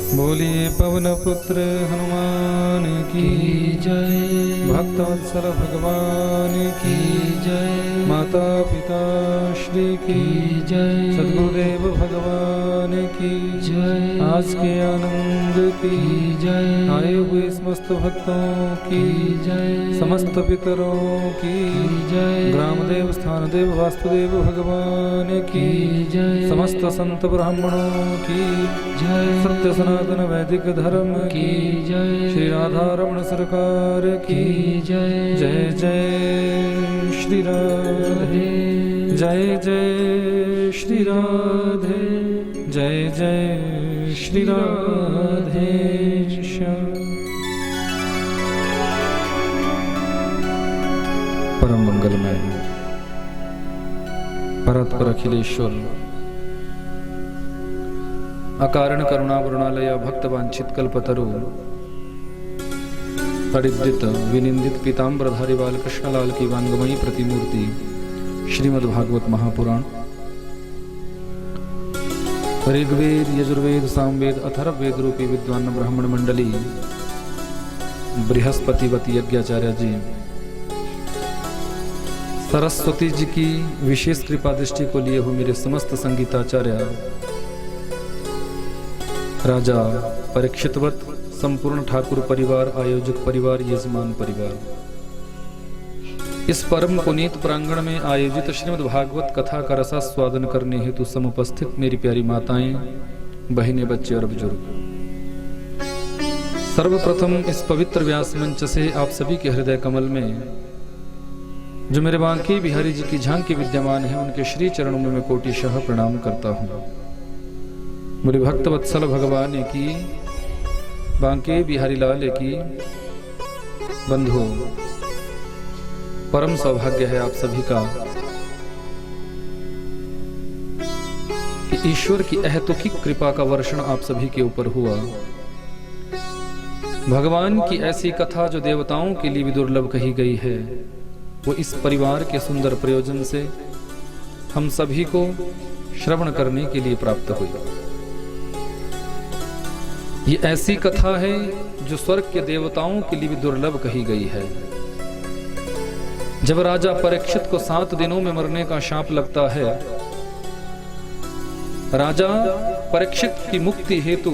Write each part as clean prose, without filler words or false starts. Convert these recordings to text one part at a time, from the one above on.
बोलिए पवन पुत्र हनुमान की जय। भक्तवत्सल भगवान की जय। माता पिता श्री की जय। सद्गुरुदेव भगवान की जय। आज के आनंद की जय। आए हुए समस्त भक्तों की जय। समस्त पितरों की जय। ग्रामदेव स्थानदेव वास्तुदेव भगवान की जय। समस्त संत ब्राह्मणों की जय। सत्य सनातन वैदिक धर्म की जय। श्री राधा रमण सरकार की जय। जय जय श्री राधे जय जय श्री राधे जय जय श्री राधे श्याम। परम मंगलमय परतपर अखिलेश्वर अकारण करुणा वरुणालय भक्तवांछित कल्पतरु तडिद्दित विनिंदित पीताम्बरधारी बाल कृष्णलाल की वांगमयी प्रतिमूर्ति श्रीमद्भागवत महापुराण ऋग्वेद यजुर्वेद सामवेद अथर्ववेद रूपी विद्वान ब्राह्मण मंडली बृहस्पतिवती यज्ञाचार्य जी सरस्वती जी की विशेष कृपा दृष्टि को लिए हुए मेरे समस्त संगीताचार्य राजा परीक्षितवत संपूर्ण ठाकुर परिवार आयोजक परिवार यजमान परिवार इस परम पुनीत प्रांगण में आयोजित श्रीमद् भागवत कथा का रसास्वादन करने हेतु समुपस्थित मेरी प्यारी माताएं बहनें बच्चे और बुजुर्ग, सर्वप्रथम इस पवित्र व्यास मंच से आप सभी के हृदय कमल में जो मेरे बांके बिहारी जी की झांकी विद्यमान है उनके श्री चरणों में मैं कोटिशः प्रणाम करता हूँ। मेरे भक्तवत्सल भगवान की बांके बिहारी लाल की बंधु परम सौभाग्य है आप सभी का कि ईश्वर की अहेतुकी कृपा का वर्षण आप सभी के ऊपर हुआ। भगवान की ऐसी कथा जो देवताओं के लिए भी दुर्लभ कही गई है वो इस परिवार के सुंदर प्रयोजन से हम सभी को श्रवण करने के लिए प्राप्त हुई। ये ऐसी कथा है जो स्वर्ग के देवताओं के लिए भी दुर्लभ कही गई है। जब राजा परीक्षित को 7 दिनों में मरने का शाप लगता है, राजा परीक्षित की मुक्ति हेतु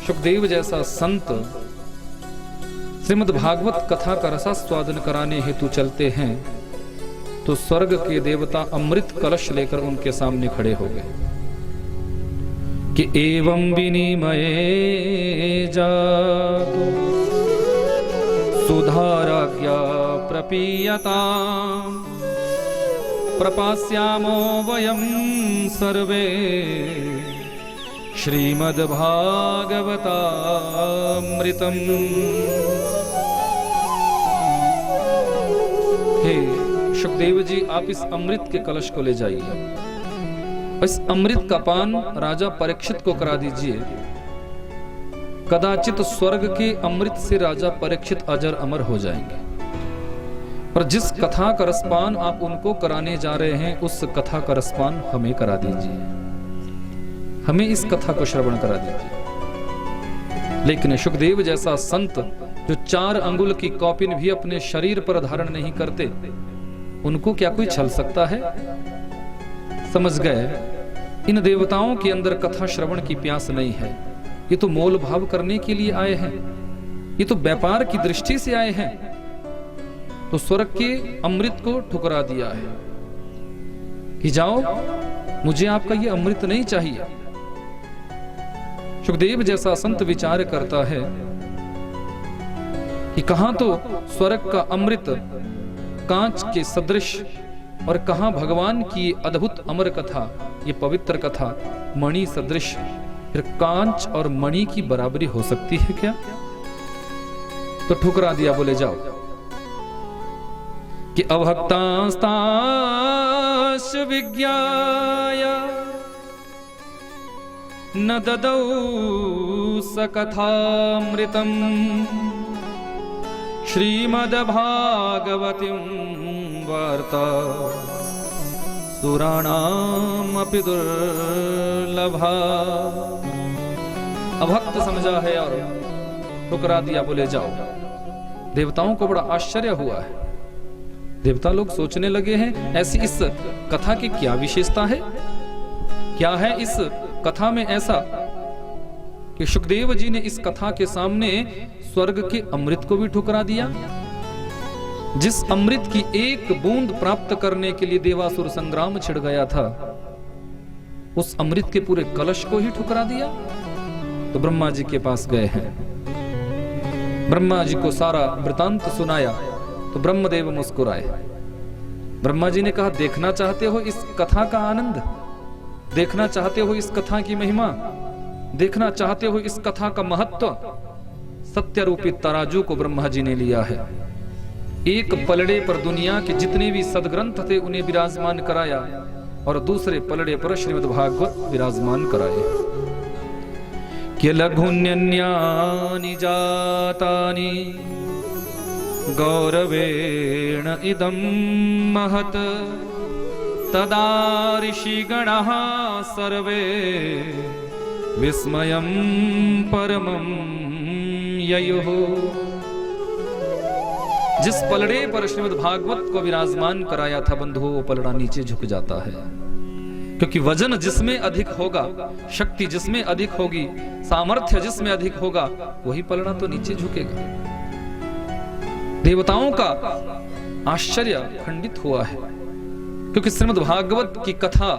सुखदेव जैसा संत श्रीमद् भागवत कथा का रसास्वादन कराने हेतु चलते हैं तो स्वर्ग के देवता अमृत कलश लेकर उनके सामने खड़े हो गए कि एवं विनिमये जातु सुधाराज्ञा प्रपीयताम् प्रपास्यामो वयं सर्वे श्रीमद्भागवतामृतम्। हे सुखदेव जी, आप इस अमृत के कलश को ले जाइए। इस अमृत का पान राजा परीक्षित को करा दीजिए। कदाचित स्वर्ग के अमृत से राजा परीक्षित अजर अमर हो जाएंगे। पर जिस कथा का रसपान आप उनको कराने जा रहे हैं उस कथा का रसपान हमें करा दीजिए, हमें इस कथा को श्रवण करा दीजिए। लेकिन सुखदेव जैसा संत जो 4 अंगुल की कौपिन भी अपने शरीर पर धारण नहीं करते, उनको क्या कोई छल सकता है? समझ गए इन देवताओं के अंदर कथा श्रवण की प्यास नहीं है। ये तो मोल भाव करने के लिए आए हैं, ये तो व्यापार की दृष्टि से आए हैं। तो स्वर्ग के अमृत को ठुकरा दिया है कि जाओ, मुझे आपका ये अमृत नहीं चाहिए। सुखदेव जैसा संत विचार करता है कि कहां तो स्वर्ग का अमृत कांच के सदृश और कहां भगवान की अद्भुत अमर कथा, ये पवित्र कथा मणि सदृश, फिर कांच और मणि की बराबरी हो सकती है क्या? तो ठुकरा दिया, बोले जाओ कि अभक्तास्ताश विज्ञाय न ददौ स कथामृतम् श्रीमद्भागवतीं वार्ता सुराणामपि दुर्लभा। अभक्त समझा है और ठुकरा दिया, बोले जाओ। देवताओं को बड़ा आश्चर्य हुआ है। देवता लोग सोचने लगे हैं ऐसी इस कथा की क्या विशेषता है, क्या है इस कथा में ऐसा कि सुखदेव जी ने इस कथा के सामने स्वर्ग के अमृत को भी ठुकरा दिया। जिस अमृत की एक बूंद प्राप्त करने के लिए देवासुर संग्राम छिड़ गया था, उस अमृत के पूरे कलश को ही ठुकरा दिया। तो ब्रह्मा जी के पास गए हैं, ब्रह्मा जी को सारा वृतांत सुनाया तो ब्रह्मदेव मुस्कुराए। ब्रह्मा जी ने कहा, देखना चाहते हो इस कथा का आनंद, देखना चाहते हो इस कथा की महिमा, देखना चाहते हो इस कथा का महत्व। सत्य रूपी तराजू को ब्रह्मा जी ने लिया है। एक पलड़े पर दुनिया के जितने भी सदग्रंथ थे उन्हें विराजमान कराया और दूसरे पलड़े पर श्रीमद् भागवत विराजमान कराए। कि लघुन्यन्यानि जातानि गौरवेण इदं महत् तदा ऋषिगणः सर्वे विस्मयं परमं ययुः। जिस पलड़े पर श्रीमद् भागवत को विराजमान कराया था बंधुओं, वो पलड़ा नीचे झुक जाता है, क्योंकि वजन जिसमें अधिक होगा, शक्ति जिसमें अधिक होगी, सामर्थ्य जिसमें अधिक होगा, वही पलड़ा तो नीचे झुकेगा। देवताओं का आश्चर्य खंडित हुआ है, क्योंकि श्रीमद् भागवत की कथा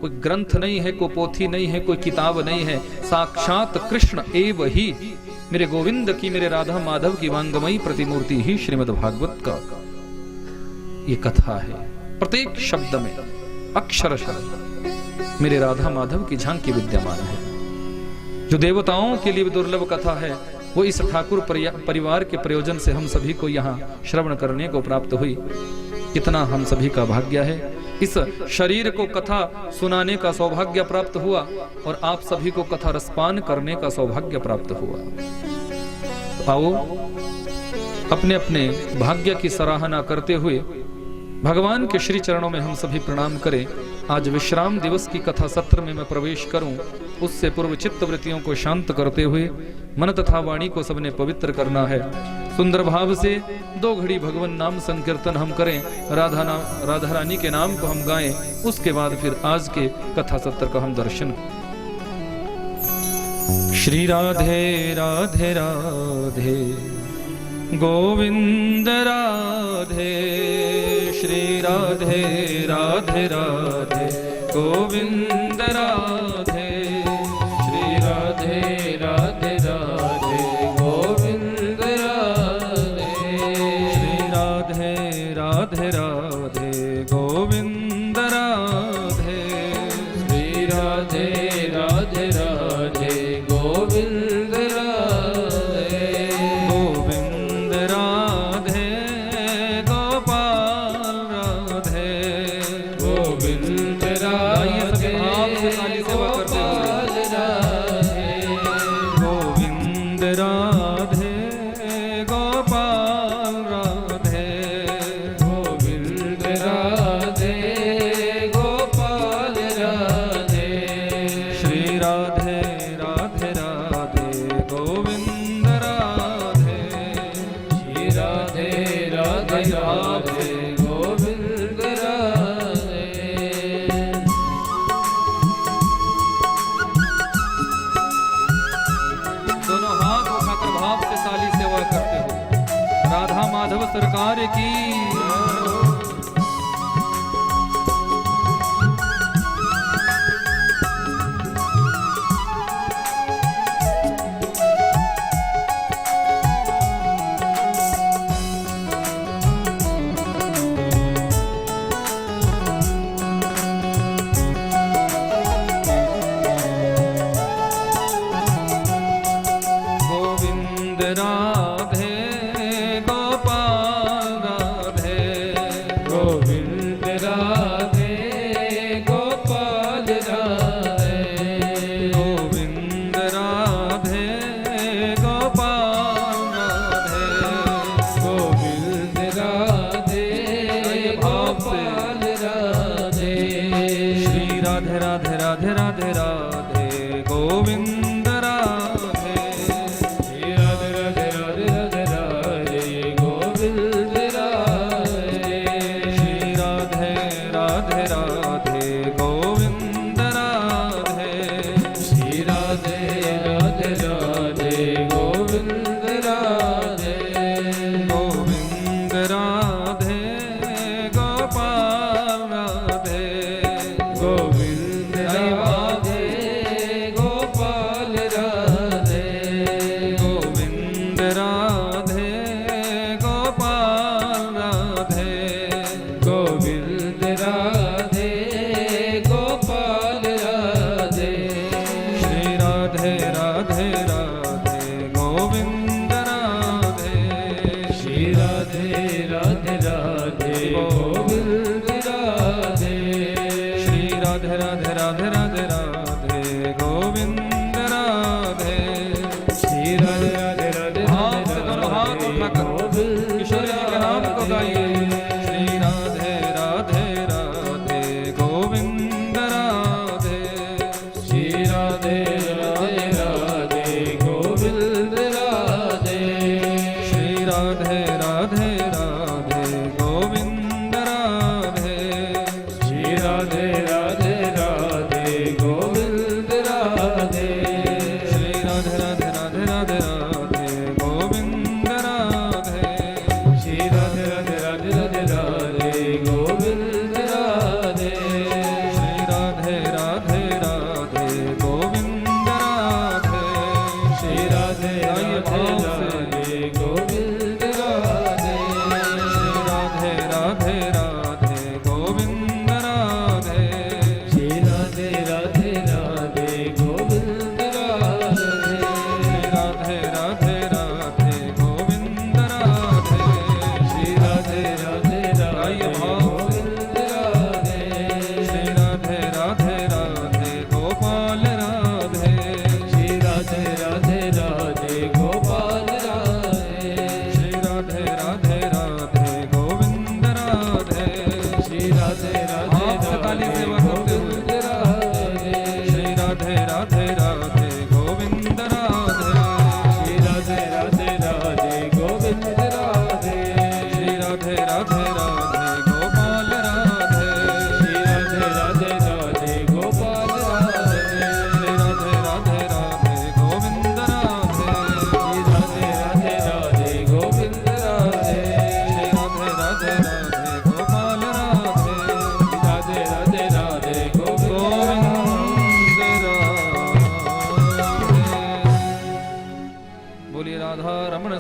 कोई ग्रंथ नहीं है, कोई पोथी नहीं है, कोई किताब नहीं है, साक्षात कृष्ण एव ही, मेरे गोविंद की, मेरे राधा माधव की वांगमयी प्रतिमूर्ति ही श्रीमद् भागवत का ये कथा है। प्रत्येक शब्द में अक्षरशः मेरे राधा माधव की झांकी विद्यमान है। जो देवताओं के लिए दुर्लभ कथा है, वो इस ठाकुर परिवार के प्रयोजन से हम सभी को यहाँ श्रवण करने को प्राप्त हुई। कितना हम सभी का भाग्य है। इस शरीर को कथा सुनाने का सौभाग्य प्राप्त हुआ और आप सभी को कथा रसपान करने का सौभाग्य प्राप्त हुआ। तो आओ अपने अपने भाग्य की सराहना करते हुए भगवान के श्री चरणों में हम सभी प्रणाम करें। आज विश्राम दिवस की कथा सत्र में मैं प्रवेश करूं, उससे पूर्व चित्त वृत्तियों को शांत करते हुए मन तथा वाणी को सबने पवित्र करना है। सुंदर भाव से 2 घड़ी भगवान नाम संकीर्तन हम करें, राधा रानी के नाम को हम गाएं, उसके बाद फिर आज के कथा सत्र का हम दर्शन। श्री राधे राधे राधे गोविंद राधे, श्री राधे राधे राधे गोविंद राधे, श्री राधे राधे राधे गोविंद राधे, श्री राधे राधे राधे गोविंद राधे, श्री राधे राधे राधे गोविंद राधे, गोविंद राधे गोपाल राधे, गोविंद राधे गोपाल राधे, गोविंद राधे गोपाल राधे, गोविंद राधे गोपाल राधे, श्री राधे राधे राधे गोविंद राधे, श्री राधे राधे राधे गोविंद राधे। दोनों हाथ उठाकर भाव से साली सेवा करते हो। राधा माधव सरकार की गोविंद राधे गोपाल राधे, गोविंद राधे गोपाल राधे, गोविंद राधे गोपाल राधे, गोविंद राधे गोपाल राधे, श्री राधे राधे राधे राधे राधे गोविंद राधे,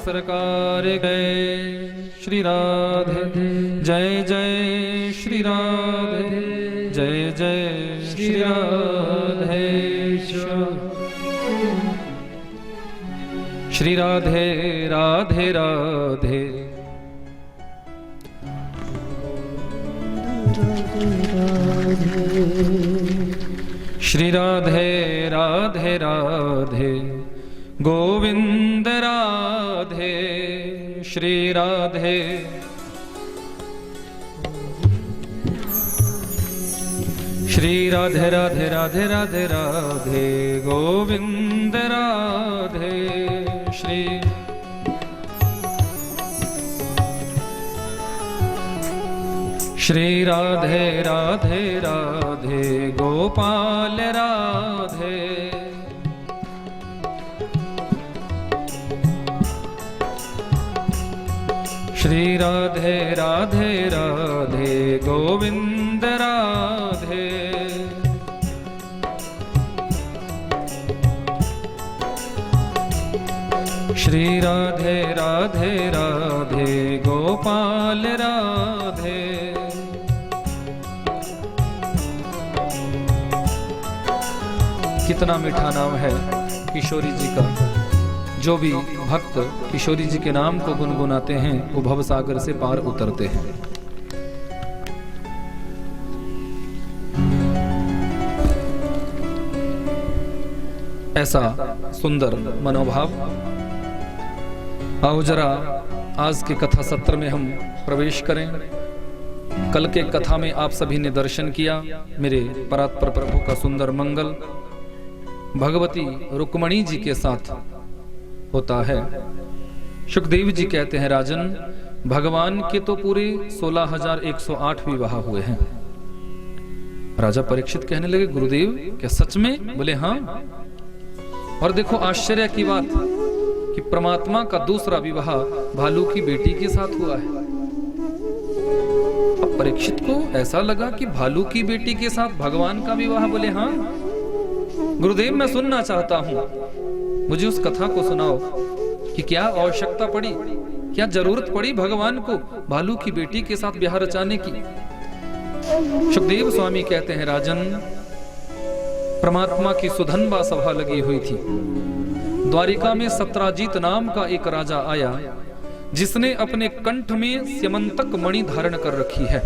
सरकार जय श्री राधे जय जय श्री राधे जय जय श्री राधे श्री राधे राधे राधे श्री राधे राधे राधे गोविंद राधे श्री राधे श्री राधे राधे राधे राधे राधे गोविंद राधे श्री श्री राधे राधे राधे गोपाल राधे श्री राधे राधे राधे गोविंद राधे श्री राधे राधे राधे गोपाल राधे कितना मीठा नाम है किशोरी जी का। जो भी भक्त किशोरी जी के नाम को गुनगुनाते हैं वो भवसागर से पार उतरते हैं। ऐसा सुंदर मनोभाव। आओ जरा आज के कथा सत्र में हम प्रवेश करें। कल के कथा में आप सभी ने दर्शन किया मेरे परात्पर प्रभु का सुंदर मंगल भगवती रुक्मणी जी के साथ होता है। सुखदेव जी कहते हैं राजन भगवान के तो पूरे 16,108 विवाह हुए हैं। राजा परीक्षित कहने लगे गुरुदेव क्या सच में? बोले हाँ। और देखो आश्चर्य की बात कि परमात्मा का दूसरा विवाह भालू की बेटी के साथ हुआ है। अब परीक्षित को ऐसा लगा कि भालू की बेटी के साथ भगवान का विवाह। बोले हाँ गुरुदेव मैं सुनना चाहता हूं, मुझे उस कथा को सुनाओ कि क्या आवश्यकता पड़ी, क्या जरूरत पड़ी भगवान को भालू की बेटी के साथ ब्याह रचाने की। सुखदेव स्वामी कहते हैं राजन परमात्मा की सुधनबा सभा लगी हुई थी। द्वारिका में सत्राजीत नाम का एक राजा आया जिसने अपने कंठ में स्यमंतक मणि धारण कर रखी है।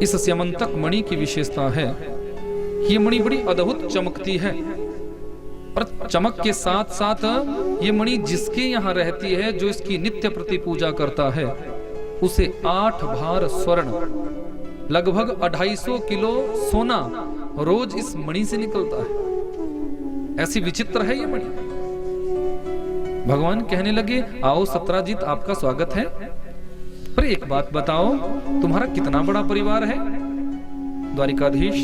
इस स्यमंतक मणि की विशेषता है ये मणि बड़ी अद्भुत चमकती है और चमक के साथ साथ ये मणि जिसके यहाँ रहती है जो इसकी नित्य प्रति पूजा करता है उसे 8 भार स्वर्ण लगभग 250 किलो सोना रोज इस मणि से निकलता है। ऐसी विचित्र है ये मणि। भगवान कहने लगे आओ सत्राजीत आपका स्वागत है, पर एक बात बताओ तुम्हारा कितना बड़ा परिवार है। द्वारिकाधीश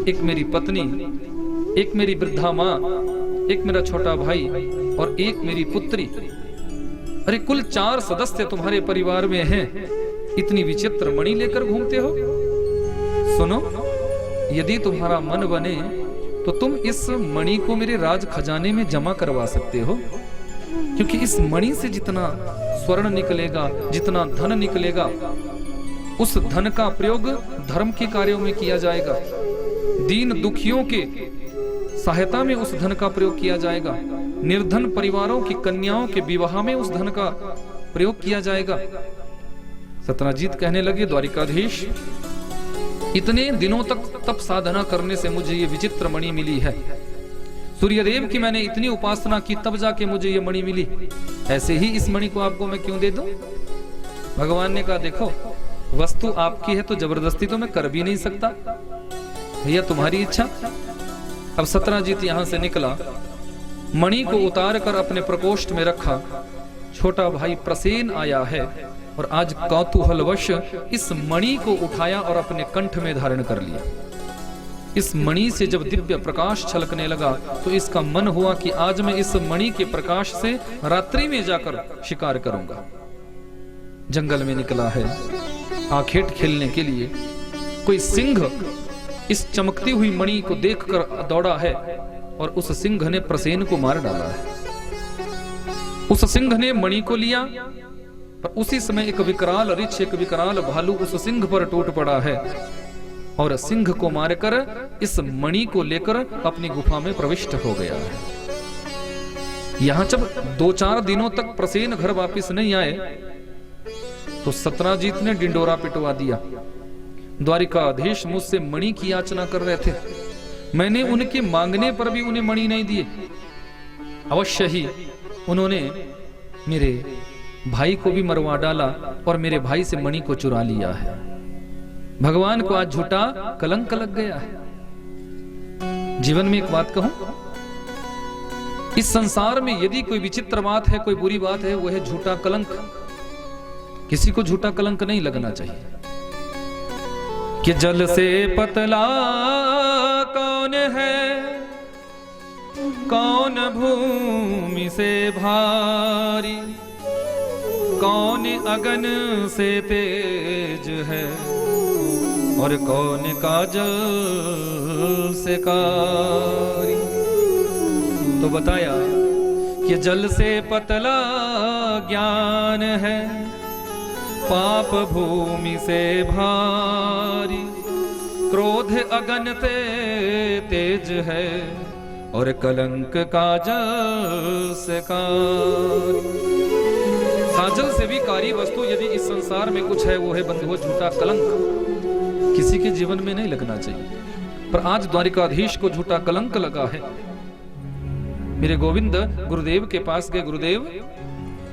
एक मेरी पत्नी, एक मेरी वृद्धा माँ, एक मेरा छोटा भाई और एक मेरी पुत्री। अरे कुल 4 सदस्य तुम्हारे परिवार में हैं। इतनी विचित्र मणि लेकर घूमते हो। सुनो यदि तुम्हारा मन बने तो तुम इस मणि को मेरे राज खजाने में जमा करवा सकते हो, क्योंकि इस मणि से जितना स्वर्ण निकलेगा, जितना धन निकलेगा, उस धन का प्रयोग धर्म के कार्यों में किया जाएगा। दीन दुखियों के सहायता में उस धन का प्रयोग किया जाएगा। निर्धन परिवारों की कन्याओं के विवाह में उस धन का प्रयोग किया जाएगा। सत्राजीत कहने लगे द्वारिकाधीश इतने दिनों तक तप साधना करने से मुझे ये विचित्र मणि मिली है। सूर्यदेव की मैंने इतनी उपासना की तब जाके मुझे ये मणि मिली। ऐसे ही इस मणि को आपको मैं क्यों दे दूं? भगवान ने कहा देखो वस्तु आपकी है तो जबरदस्ती तो मैं कर भी नहीं सकता, भैया तुम्हारी इच्छा। अब सत्राजीत यहां से निकला, मणि को उतार कर अपने प्रकोष्ठ में रखा। छोटा भाई प्रसेन आया है और आज कौतूहलवश इस मणि को उठाया और अपने कंठ में धारण कर लिया। इस मणि से जब दिव्य प्रकाश छलकने लगा तो इसका मन हुआ कि आज मैं इस मणि के प्रकाश से रात्रि में जाकर शिकार करूंगा। जंगल में निकला है आखेट खेलने के लिए। कोई सिंह इस चमकती हुई मणि को देखकर दौड़ा है और उस सिंह ने प्रसेन को मार डाला है। उस सिंह ने मणि को लिया, पर उसी समय एक विकराल ऋक्ष, एक विकराल भालू उस सिंह पर टूट पड़ा है और सिंह को मारकर इस मणि को लेकर अपनी गुफा में प्रविष्ट हो गया है। यहां जब 2-4 दिनों तक प्रसेन घर वापिस नहीं आए तो सत्यजीत ने डिंडोरा पिटवा दिया। द्वारिकाधीश मुझसे मणि की याचना कर रहे थे, मैंने उनके मांगने पर भी उन्हें मणि नहीं दिए। अवश्य ही उन्होंने मेरे भाई को भी मरवा डाला और मेरे भाई से मणि को चुरा लिया है। भगवान को आज झूठा कलंक लग गया है। जीवन में एक बात कहूं, इस संसार में यदि कोई विचित्र बात है, कोई बुरी बात है, वो है झूठा कलंक। किसी को झूठा कलंक नहीं लगना चाहिए। कि जल से पतला कौन है, कौन भूमि से भारी, कौन अगन से तेज है और कौन काजल से कारी। तो बताया कि जल से पतला ज्ञान है, पाप भूमि से भारी, क्रोध अगन ते तेज है और कलंक काजल से कारी। काजल से भी कारी वस्तु यदि इस संसार में कुछ है वो है बंधुओं झूठा कलंक। किसी के जीवन में नहीं लगना चाहिए, पर आज द्वारिकाधीश को झूठा कलंक लगा है। मेरे गोविंद गुरुदेव के पास गए, गुरुदेव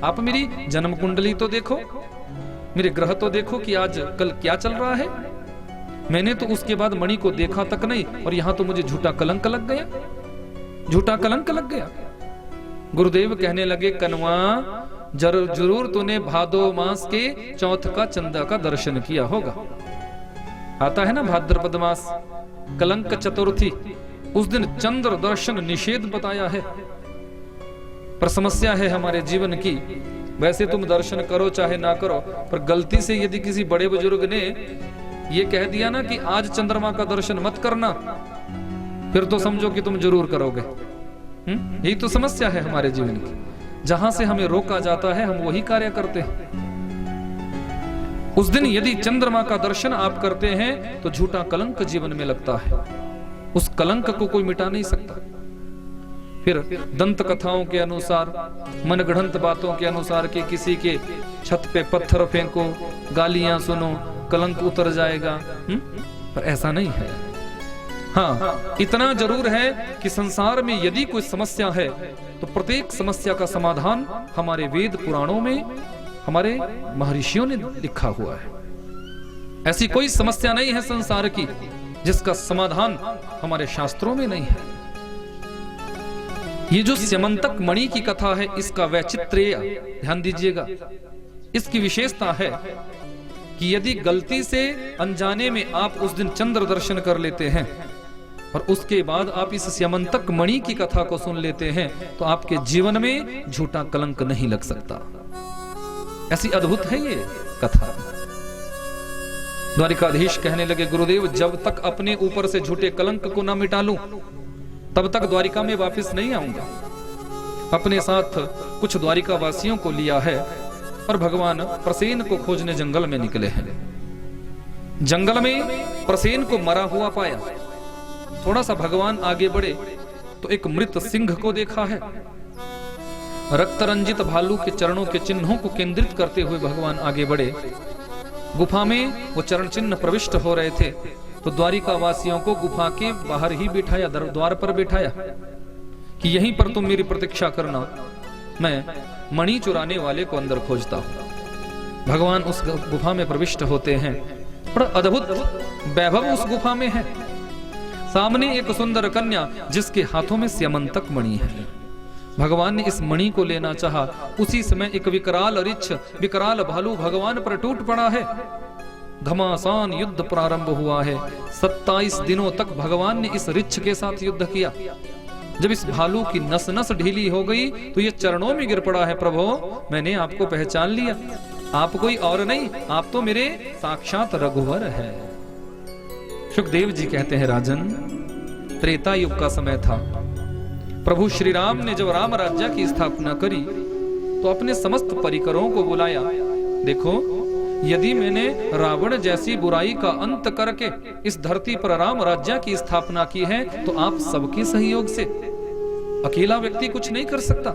आप मेरी जन्म कुंडली तो देखो, मेरे ग्रह तो देखो कि आज कल क्या चल रहा है। मैंने तो उसके बाद मणि को देखा तक नहीं और यहां तो मुझे झूठा कलंक लग गया, झूठा कलंक लग गया। गुरुदेव कहने लगे, कनवा जरूर तूने भादो मास के चौथ का चंदा का दर्शन किया होगा। आता है ना भाद्रपद मास, कलंक चतुर्थी, उस दिन चंद्र दर्शन निषेध बताया है। पर समस्या है हमारे जीवन की, वैसे तुम दर्शन करो चाहे ना करो, पर गलती से यदि किसी बड़े बुजुर्ग ने ये कह दिया ना कि आज चंद्रमा का दर्शन मत करना, फिर तो समझो कि तुम जरूर करोगे। यही तो समस्या है हमारे जीवन की, जहां से हमें रोका जाता है हम वही कार्य करते हैं। उस दिन यदि चंद्रमा का दर्शन आप करते हैं तो झूठा कलंक जीवन में लगता है, उस कलंक को कोई मिटा नहीं सकता। फिर दंत कथाओं के अनुसार, मनगढ़ंत बातों के अनुसार कि किसी के छत पे पत्थर फेंको, गालियां सुनो, कलंक उतर जाएगा, पर ऐसा नहीं है। हाँ, इतना जरूर है कि संसार में यदि कोई समस्या है तो प्रत्येक समस्या का समाधान हमारे वेद पुराणों में, हमारे महर्षियों ने लिखा हुआ है। ऐसी कोई समस्या नहीं है संसार की जिसका समाधान हमारे शास्त्रों में नहीं है। ये जो स्यमंतक मणि की कथा है, इसका वैचित्र्य ध्यान दीजिएगा। इसकी विशेषता है कि यदि गलती से अनजाने में आप उस दिन चंद्र दर्शन कर लेते हैं और उसके बाद आप इस स्यमंतक मणि की कथा को सुन लेते हैं तो आपके जीवन में झूठा कलंक नहीं लग सकता। ऐसी अद्भुत है ये कथा। द्वारिकाधीश कहने लगे, गुरुदेव जब तक अपने ऊपर से झूठे कलंक को ना मिटा लूं तब तक द्वारिका में वापस नहीं आऊंगा। अपने साथ कुछ द्वारिका वासियों को लिया है और भगवान प्रसेन को खोजने जंगल में निकले हैं। जंगल में प्रसेन को मरा हुआ पाया। थोड़ा सा भगवान आगे बढ़े तो एक मृत सिंह को देखा है। रक्त रंजित भालू के चरणों के चिन्हों को केंद्रित करते हुए भगवान आगे बढ़े। गुफा में वो चरण चिन्ह प्रविष्ट हो रहे थे तो द्वारिका वासियों को गुफा के बाहर ही बिठाया, द्वार पर बिठाया कि यहीं पर तुम मेरी प्रतीक्षा करना, मैं मणि चुराने वाले को अंदर खोजता हूं। भगवान उस गुफा में प्रविष्ट होते हैं। बड़ा अद्भुत वैभव उस गुफा में है। सामने एक सुंदर कन्या जिसके हाथों में स्यमंतक मणि है। भगवान ने इस मणि को लेना चाहा, उसी समय एक विकराल ऋक्ष, विकराल भालू भगवान पर टूट पड़ा है। घमासान युद्ध प्रारंभ हुआ है। 27 दिनों तक भगवान ने इस ऋक्ष के साथ युद्ध किया। जब इस भालू की नस नस ढीली हो गई तो ये चरणों में गिर पड़ा है, प्रभु मैंने आपको पहचान लिया, आप कोई और नहीं, आप तो मेरे साक्षात रघुवर है। सुखदेव जी कहते हैं, राजन त्रेता युग का समय था। प्रभु श्री राम ने जब राम राज्य की स्थापना करी तो अपने समस्त परिकरों को बुलाया। देखो, यदि मैंने रावण जैसी बुराई का अंत करके इस धरती पर राम राज्य की स्थापना की है, तो आप सबके सहयोग से, अकेला व्यक्ति कुछ नहीं कर सकता,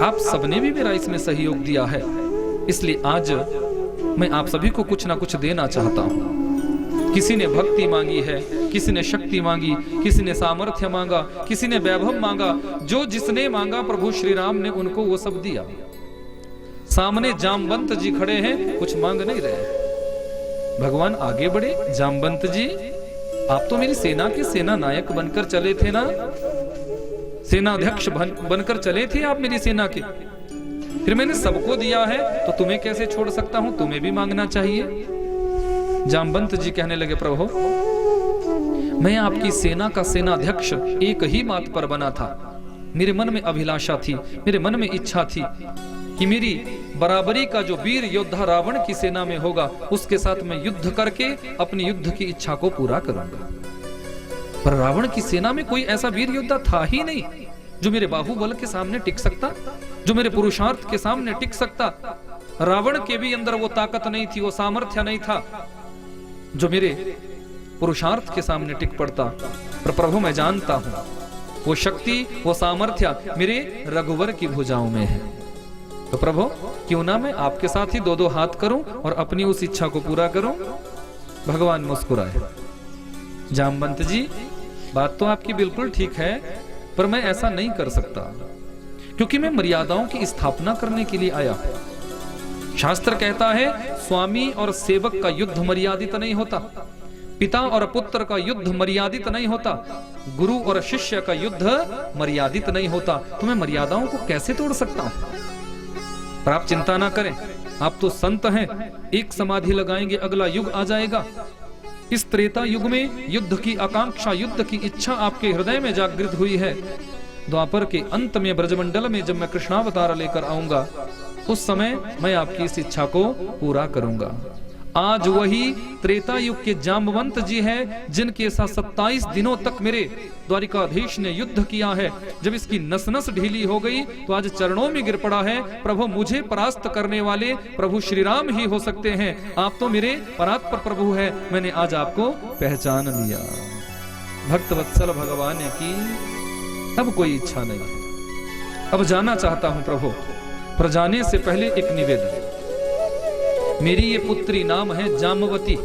आप सबने भी मेरा इसमें सहयोग दिया है। इसलिए आज मैं आप सभी को कुछ ना कुछ देना चाहता हूं। किसी ने भक्ति मांगी है, किसी ने शक्ति मांगी, किसी ने सामर्थ्य मांगा, किसी ने वैभव मांगा। जो जिसने मांगा प्रभु श्री राम ने उनको वो सब दिया। सामने जामवंत जी खड़े हैं, कुछ मांग नहीं रहे। भगवान आगे बढ़े, जामवंत जी आप तो मेरी सेना के सेना नायक बनकर चले थे ना, सेनाध्यक्ष बनकर चले थे आप मेरी सेना के, फिर मैंने सबको दिया है तो तुम्हें कैसे छोड़ सकता हूं, तुम्हें भी मांगना चाहिए। जामवंत जी कहने लगे, प्रभु मैं आपकी सेना का सेनाध्यक्ष एक ही बात पर बना था। मेरे मन में अभिलाषा थी, मेरे मन में इच्छा थी कि मेरी बराबरी का जो वीर योद्धा रावण की सेना में होगा, उसके साथ मैं युद्ध करके अपनी युद्ध की इच्छा को पूरा करूंगा। पर रावण की सेना में कोई ऐसा वीर योद्धा था ही नहीं जो मेरे बाहुबल के सामने टिक सकता, जो मेरे पुरुषार्थ के सामने टिक सकता। रावण के भी अंदर वो ताकत नहीं थी, वो सामर्थ्य नहीं था जो मेरे पुरुषार्थ के सामने टिक पड़ता। पर प्रभु मैं जानता हूं वो शक्ति, वो सामर्थ्य मेरे रघुवर की भुजाओं में है। तो प्रभु क्यों ना मैं आपके साथ ही दो दो हाथ करूं और अपनी उस इच्छा को पूरा करूं। भगवान मुस्कुराए, जामवंत जी बात तो आपकी बिल्कुल ठीक है, पर मैं ऐसा नहीं कर सकता, क्योंकि मैं मर्यादाओं की स्थापना करने के लिए आया। शास्त्र कहता है स्वामी और सेवक का युद्ध मर्यादित नहीं होता, पिता और पुत्र का युद्ध मर्यादित नहीं होता, गुरु और शिष्य का युद्ध मर्यादित नहीं होता। तो मैं मर्यादाओं को कैसे तोड़ सकता हूं? पर आप चिंता ना करें, आप तो संत हैं, एक समाधि लगाएंगे अगला युग आ जाएगा। इस त्रेता युग में युद्ध की आकांक्षा, युद्ध की इच्छा आपके हृदय में जागृत हुई है। द्वापर के अंत में ब्रजमंडल में जब मैं कृष्णावतार लेकर आऊंगा, उस समय मैं आपकी इस इच्छा को पूरा करूंगा। आज वही त्रेता युग के जामवंत जी हैं जिनके साथ 27 दिनों तक मेरे द्वारिकाधीश ने युद्ध किया है। जब इसकी नस नस ढीली हो गई तो आज चरणों में गिर पड़ा है। प्रभु मुझे परास्त करने वाले प्रभु श्री राम ही हो सकते हैं। आप तो मेरे परात्पर प्रभु है, मैंने आज आपको पहचान लिया। भक्त वत्सल भगवान की अब कोई इच्छा नहीं, अब जाना चाहता हूं प्रभु। पर जाने से पहले एक निवेदन, मेरी ये पुत्री नाम है जामवती।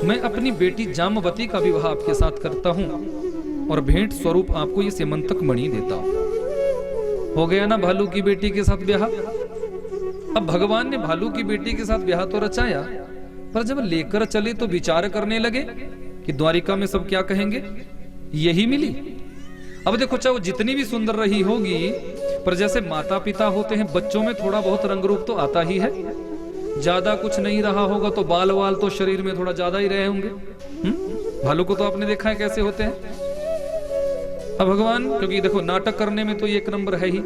मैं अपनी बेटी जामवती का विवाह आपके साथ करता हूं और भेंट स्वरूप आपको ये सेमंतक मणि देता हूं। हो गया ना भालू की बेटी के साथ ब्याह। अब भगवान ने भालू की बेटी के साथ ब्याह तो रचाया, पर जब लेकर चले तो विचार करने लगे कि द्वारिका में सब क्या कहेंगे, यही मिली। अब देखो, चाहे वो जितनी भी सुंदर रही होगी, पर जैसे माता पिता होते हैं, बच्चों में थोड़ा बहुत रंग रूप तो आता ही है। ज्यादा कुछ नहीं रहा होगा तो बाल वाल तो शरीर में थोड़ा ज्यादा ही रहे होंगे। भालू को तो आपने देखा है कैसे होते हैं। अब भगवान, क्योंकि देखो नाटक करने में तो ये एक नंबर है ही,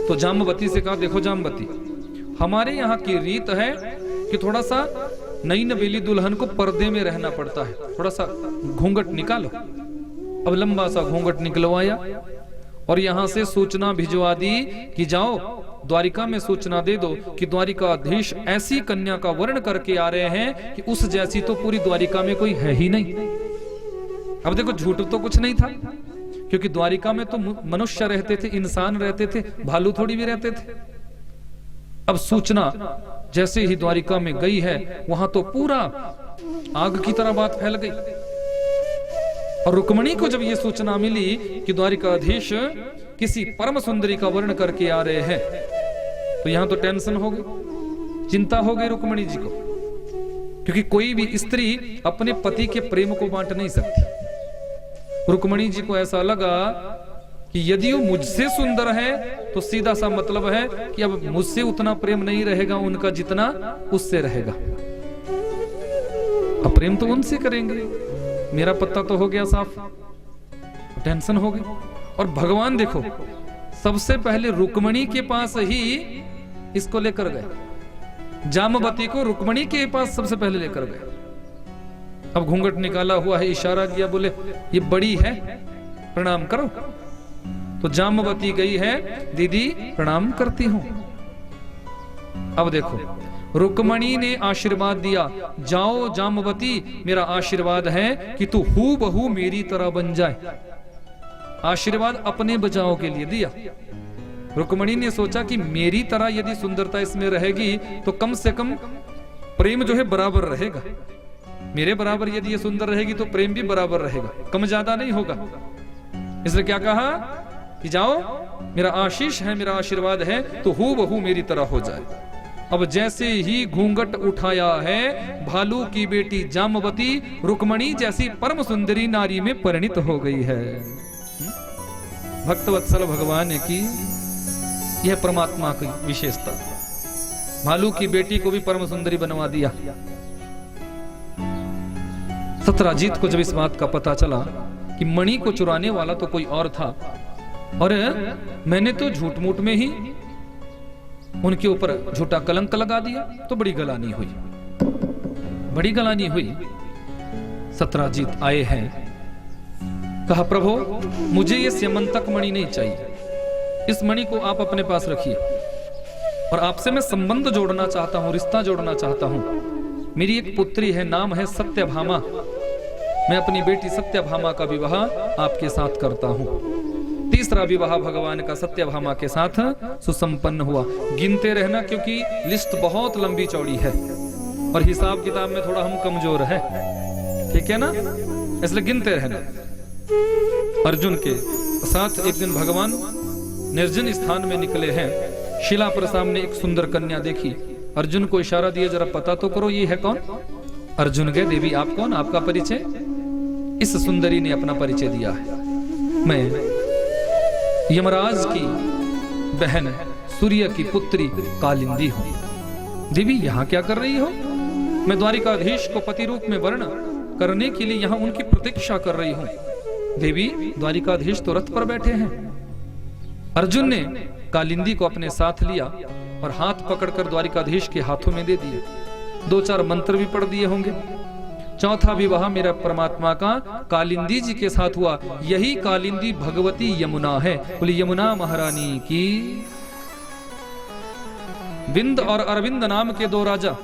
तो जामवती से कहा, देखो जामवती, हमारे यहाँ की रीत है कि थोड़ा सा नई नवेली दुल्हन को पर्दे में रहना पड़ता है, थोड़ा सा घूंघट निकालो। अब लंबा सा घूंघट निकलवाया और यहां से सूचना भिजवा दी कि जाओ द्वारिका में सूचना दे दो कि द्वारिकाधीश ऐसी कन्या का वर्ण करके आ रहे हैं कि उस जैसी तो पूरी द्वारिका में कोई है ही नहीं। अब देखो, झूठ तो कुछ नहीं था, क्योंकि द्वारिका में तो मनुष्य रहते थे, इंसान रहते थे, भालू थोड़ी भी रहते थे। अब सूचना जैसे ही द्वारिका में गई है, वहां तो पूरा आग की तरह बात फैल गई। और रुक्मणी को जब ये सूचना मिली कि द्वारिकाधीश किसी परम सुंदरी का वर्ण करके आ रहे हैं, तो यहां तो टेंशन हो गई, चिंता हो गई रुक्मणी जी को, क्योंकि कोई भी स्त्री अपने पति के प्रेम को बांट नहीं सकती। रुक्मणी जी को ऐसा लगा कि यदि वो मुझसे सुंदर है तो सीधा सा मतलब है कि अब मुझसे उतना प्रेम नहीं रहेगा उनका जितना उससे रहेगा। अब प्रेम तो उनसे करेंगे, मेरा पत्ता तो हो गया साफ, टेंशन हो गई। और भगवान देखो, सबसे पहले रुक्मणी के पास ही इसको लेकर गए, जामवती को रुक्मणी के पास सबसे पहले लेकर गए। अब घूंघट निकाला हुआ है, इशारा किया, बोले ये बड़ी है, प्रणाम करो। तो जामवती गई है, दीदी प्रणाम करती हूं। अब देखो, रुक्मणी ने आशीर्वाद दिया, जाओ जामवती, मेरा आशीर्वाद है कि तू हूबहू मेरी तरह बन जाए। आशीर्वाद अपने बचाव के लिए दिया। रुक्मणी ने सोचा कि मेरी तरह यदि सुंदरता इसमें रहेगी तो कम से कम प्रेम जो है बराबर रहेगा। मेरे बराबर यदि ये सुंदर रहेगी तो प्रेम भी बराबर रहेगा, कम ज्यादा नहीं होगा। इसलिए क्या कहा कि जाओ, मेरा आशीष है, मेरा आशीर्वाद है, तो हूबहू मेरी तरह हो जाए। अब जैसे ही घूंघट उठाया है, भालू की बेटी जामवती रुक्मणी जैसी परम सुंदरी नारी में परिणित हो गई है। भक्तवत्सल भगवान की यह परमात्मा की विशेषता। भालू की बेटी को भी परम सुंदरी बनवा दिया। सत्यजीत को जब इस बात का पता चला कि मणि को चुराने वाला तो कोई और था और मैंने तो झूठ मूठ में ही उनके ऊपर झूठा कलंक लगा दिया, तो बड़ी गलानी हुई, बड़ी गलानी हुई। सत्यजीत आए हैं, कहा प्रभु मुझे ये स्यमंतक मणि नहीं चाहिए, इस मणि को आप अपने पास रखिए और आपसे मैं संबंध जोड़ना चाहता हूं, रिश्ता जोड़ना चाहता हूं। मेरी एक पुत्री है, नाम है सत्यभामा, मैं अपनी बेटी सत्यभामा का विवाह आपके साथ करता हूं। तीसरा विवाह भगवान का सत्यभामा के साथ सुसंपन्न हुआ। गिनते रहना, क्योंकि लिस्ट बहुत लंबी चौड़ी है और हिसाब किताब में थोड़ा हम कमजोर है, ठीक है ना, इसलिए गिनते रहना। अर्जुन के साथ एक दिन भगवान निर्जन स्थान में निकले हैं, शिला पर सामने एक सुंदर कन्या देखी, अर्जुन को इशारा दिया, जरा पता तो करो ये है कौन। अर्जुन गए, देवी आप कौन, आपका परिचय। इस सुंदरी ने अपना परिचय दिया है, मैं यमराज की बहन सूर्य की पुत्री कालिंदी हूं। देवी यहां क्या कर रही हो। मैं द्वारिकाधीश को पति रूप में वर्ण करने के लिए यहां उनकी प्रतीक्षा कर रही हूं। देवी द्वारिकाधीश तो रथ पर बैठे हैं। अर्जुन ने कालिंदी को अपने साथ लिया और हाथ पकड़कर द्वारिकाधीश के हाथों में दे दिए। 2-4 मंत्र भी पढ़ दिए होंगे। चौथा विवाह मेरा परमात्मा का कालिंदी जी के साथ हुआ। यही कालिंदी भगवती यमुना है। बोली यमुना महारानी की। विंद और अरविंद नाम के 2 राजा,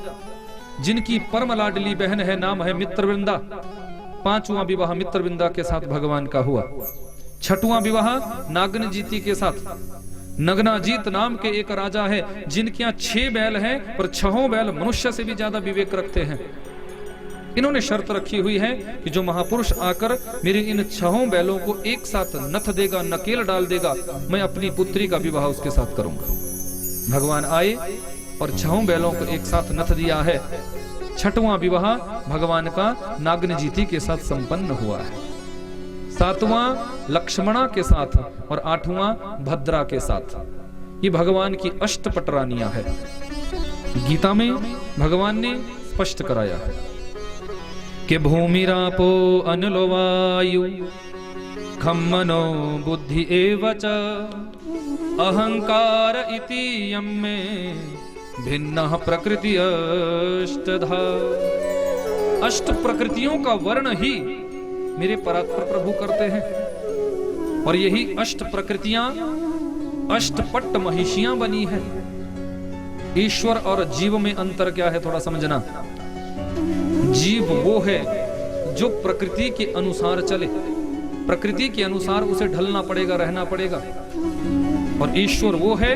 जिनकी परम लाडली बहन है, नाम है मित्रवृंदा। 5वां विवाह मित्रवृंदा के साथ भगवान का हुआ। 6वां विवाह नागनजीती के साथ। नगनाजीत नाम के एक राजा है, जिनके यहाँ 6 बैल हैं, पर 6 बैल मनुष्य से भी ज्यादा विवेक रखते हैं। इन्होंने शर्त रखी हुई है कि जो महापुरुष आकर मेरे इन 6 बैलों को एक साथ नथ देगा, नकेल डाल देगा, मैं अपनी पुत्री का विवाह उसके साथ करूंगा। भगवान आए और 6 बैलों को एक साथ नथ दिया है। 6वां विवाह भगवान का नागनजीती के साथ संपन्न हुआ है। 7वां लक्ष्मणा के साथ और 8वां भद्रा के साथ। ये भगवान की अष्टपट रानियां है। गीता में भगवान ने स्पष्ट कराया है कि भूमि रापो अनलो वायु खम मनो बुद्धि एवच अहंकार इति यम्मे भिन्नः प्रकृति अष्टधा। 8 प्रकृतियों का वर्ण ही मेरे परात्पर प्रभु करते हैं और यही 8 प्रकृतियां अष्टपट्ट महिषियां बनी है। ईश्वर और जीव में अंतर क्या है, थोड़ा समझना। जीव वो है जो प्रकृति के अनुसार चले, प्रकृति के अनुसार उसे ढलना पड़ेगा, रहना पड़ेगा। और ईश्वर वो है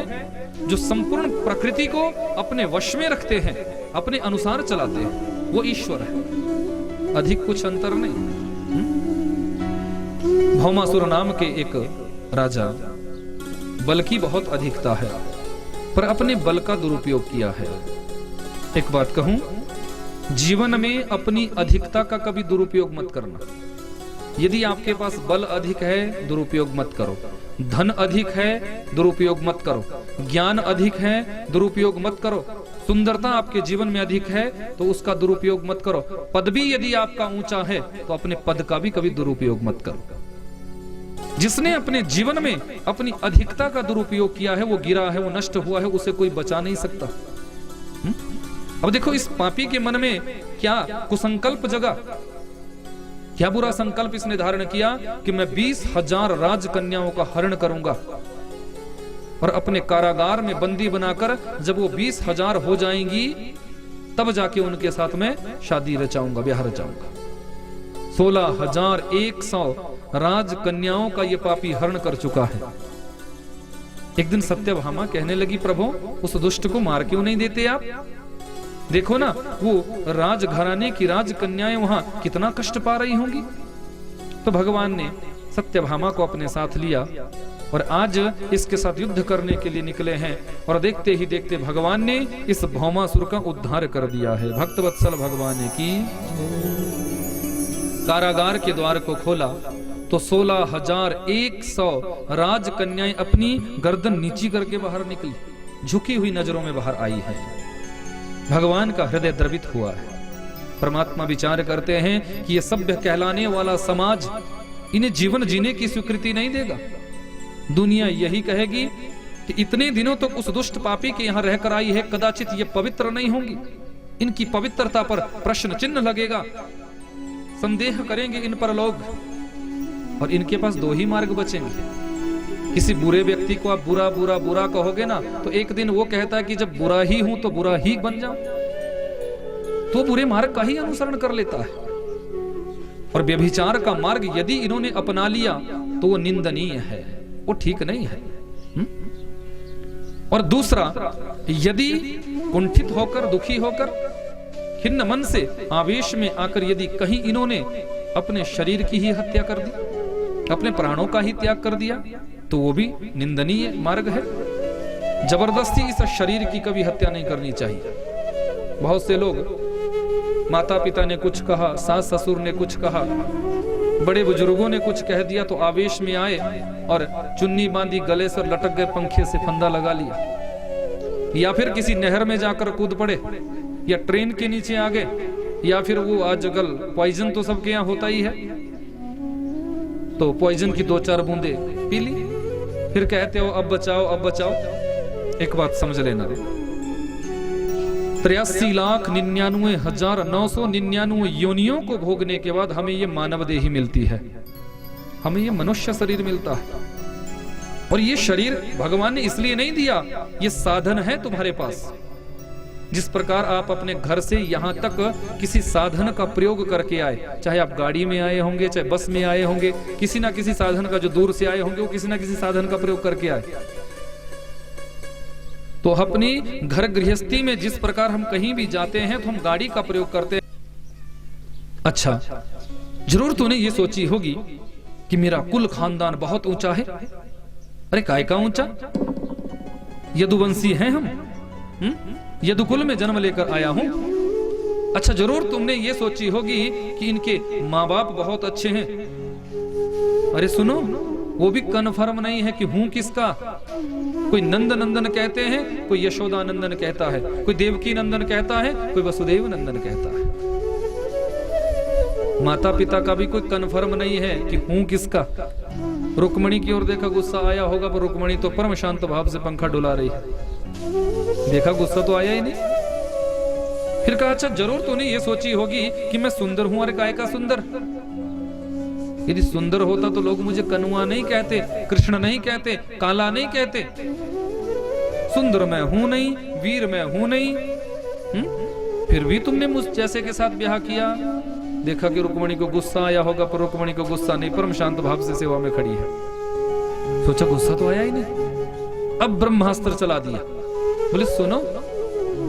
जो संपूर्ण प्रकृति को अपने वश में रखते हैं, अपने अनुसार चलाते हैं, वो ईश्वर है। अधिक कुछ अंतर नहीं। भौमासुर नाम के एक राजा, बल की बहुत अधिकता है, पर अपने बल का दुरुपयोग किया है। एक बात कहूं, जीवन में अपनी अधिकता का कभी दुरुपयोग मत करना। यदि आपके पास बल अधिक है, दुरुपयोग मत करो। धन अधिक है, दुरुपयोग मत करो। ज्ञान अधिक है, दुरुपयोग मत करो। सुंदरता आपके जीवन में अधिक है तो उसका दुरुपयोग मत करो। पदवी यदि आपका ऊंचा है तो अपने पद का भी कभी दुरुपयोग मत करो। जिसने अपने जीवन में अपनी अधिकता का दुरुपयोग किया है, वो गिरा है, वो नष्ट हुआ है, उसे कोई बचा नहीं सकता। अब देखो इस पापी के मन में क्या कुसंकल्प जगा। क्या बुरा संकल्प इसने धारण किया कि मैं 20,000 राजकन्याओं का हरण करूंगा और अपने कारागार में बंदी बनाकर जब वो 20,000 हो जाएंगी तब जाके उनके साथ में शादी रचाऊंगा, ब्याह रचाऊंगा। 16,100 राजकन्याओं का ये पापी हरण कर चुका है। एक दिन सत्यभामा कहने लगी, प्रभु उस दुष्ट को मार क्यों नहीं देते आप? देखो ना वो राजघराने की राजकन्याएं वहां कितना कष्ट पा रही होंगी। तो भगवान ने सत्यभामा को अपने साथ लिया और आज इसके साथ युद्ध करने के लिए निकले हैं। और देखते ही देखते भगवान ने इस भौमासुर का उद्धार कर दिया है। भक्तवत्सल भगवान की कारागार के द्वार को खोला तो 16,100 राजकन्याएं अपनी गर्दन नीची करके बाहर निकली, झुकी हुई नजरों में बाहर आई है। भगवान का हृदय द्रवित हुआ है। परमात्मा विचार करते हैं कि ये सभ्य कहलाने वाला समाज इन्हें जीवन जीने की स्वीकृति नहीं देगा। दुनिया यही कहेगी कि इतने दिनों तक उस दुष्ट पापी के यहां रहकर आई है, कदाचित ये पवित्र नहीं होंगी। इनकी पवित्रता पर प्रश्न चिन्ह लगेगा, संदेह करेंगे इन पर लोग। और इनके पास दो ही मार्ग बचेंगे। किसी बुरे व्यक्ति को आप बुरा बुरा बुरा कहोगे ना, तो एक दिन वो कहता है कि जब बुरा ही हूं तो बुरा ही बन जाऊं, तो बुरे मार्ग का ही अनुसरण कर लेता है। और व्यभिचार का मार्ग यदि इन्होंने अपना लिया तो वो निंदनीय है, वो ठीक नहीं है। और दूसरा, यदि कुंठित होकर, दुखी होकर, खिन्न मन से आवेश में आकर यदि कहीं इन्होंने अपने शरीर की ही हत्या कर दी, अपने प्राणों का ही त्याग कर दिया, तो वो भी निंदनीय मार्ग है। जबरदस्ती इस शरीर की कभी हत्या नहीं करनी चाहिए। बहुत से लोग, माता पिता ने कुछ कहा, सास ससुर ने कुछ कहा, बड़े बुजुर्गों ने कुछ कह दिया तो आवेश में आए और चुन्नी बांधी, गले से लटक गए, पंखे से फंदा लगा लिया, या फिर किसी नहर में जाकर कूद पड़े, या ट्रेन के नीचे आ गए, या फिर वो आजकल पॉइजन तो सबके यहाँ होता ही है, तो पॉइजन की 2-4 बूंदे पी ली, फिर कहते हो अब बचाओ अब बचाओ। एक बात समझ लेना, 83,99,999 योनियों को भोगने के बाद हमें ये मानव देही मिलती है, हमें ये मनुष्य शरीर मिलता है। और ये शरीर भगवान ने इसलिए नहीं दिया, ये साधन है तुम्हारे पास। जिस प्रकार आप अपने घर से यहां तक किसी साधन का प्रयोग करके आए, चाहे आप गाड़ी में आए होंगे, चाहे बस में आए होंगे, किसी ना किसी साधन का, जो दूर से आए होंगे वो किसी ना किसी साधन का प्रयोग करके आए। तो अपनी घर गृहस्थी में जिस प्रकार हम कहीं भी जाते हैं तो हम गाड़ी का प्रयोग करते हैं। अच्छा, जरूर तूने ये सोची होगी कि मेरा कुल खानदान बहुत ऊंचा है। अरे काय का ऊंचा? यदुवंशी हैं हम, यदुकुल में जन्म लेकर आया हूं। अच्छा, जरूर तुमने ये सोची होगी कि इनके माँ बाप बहुत अच्छे हैं। अरे सुनो, वो भी कन्फर्म नहीं है कि हूं किसका। कोई नंद नंदन कहते हैं, कोई यशोदा नंदन कहता है, कोई देवकी नंदन कहता है, कोई वसुदेव नंदन कहता है। माता पिता का भी कोई कन्फर्म नहीं है कि हूं किसका। रुक्मणी की ओर देखा, गुस्सा आया होगा, पर रुक्मणी तो परम शांत भाव से पंखा डुला रही है। देखा, गुस्सा तो आया ही नहीं। फिर कहा, अच्छा जरूर तूने ये सोची होगी कि मैं सुंदर हूं। अरे काय का सुंदर? यदि सुंदर होता तो लोग मुझे कनुआ नहीं कहते, कृष्ण नहीं कहते, काला नहीं कहते। सुंदर मैं हूं नहीं, वीर मैं हूं नहीं, फिर भी तुमने मुझ जैसे के साथ ब्याह किया। देखा कि रुक्मणी को गुस्सा आया होगा, पर रुक्मणी को गुस्सा नहीं, परम शांत भाव से सेवा में खड़ी है। सोचा गुस्सा तो आया ही नहीं। अब ब्रह्मास्त्र चला दिया। बोले सुनो,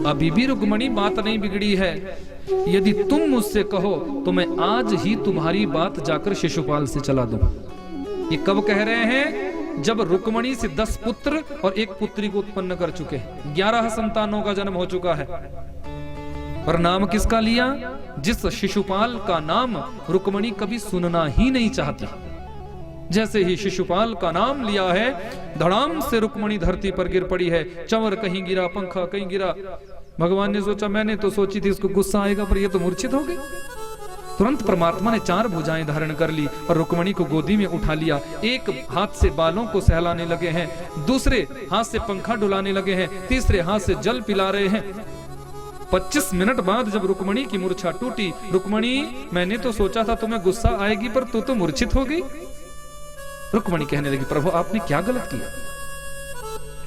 अभी भी रुक्मणी बात नहीं बिगड़ी है। यदि तुम मुझसे कहो तो मैं आज ही तुम्हारी बात जाकर शिशुपाल से चला दूं। ये कब कह रहे हैं? जब रुक्मणी से 10 पुत्र और 1 पुत्री को उत्पन्न कर चुके हैं, 11 संतानों का जन्म हो चुका है। पर नाम किसका लिया? जिस शिशुपाल का नाम रुक्मणी कभी सुनना ही नहीं चाहती। जैसे ही शिशुपाल का नाम लिया है, धड़ाम से रुक्मणी धरती पर गिर पड़ी है। चंवर कहीं गिरा, पंखा कहीं गिरा। भगवान ने सोचा, मैंने तो सोची थी इसको गुस्सा आएगा, पर ये तो मूर्छित हो गई। तुरंत परमात्मा ने 4 भुजाएं धारण कर ली और रुक्मणी को गोदी में उठा लिया। एक हाथ से बालों को सहलाने लगे हैं, दूसरे हाथ से पंखा डुलाने लगे हैं, तीसरे हाथ से जल पिला रहे हैं। 25 मिनट बाद जब रुक्मणी की मूर्छा टूटी, रुक्मणी मैंने तो सोचा था तुम्हें गुस्सा आएगी पर तू तो मूर्छित हो गई। रुक्मणी कहने लगी प्रभु आपने क्या गलत किया?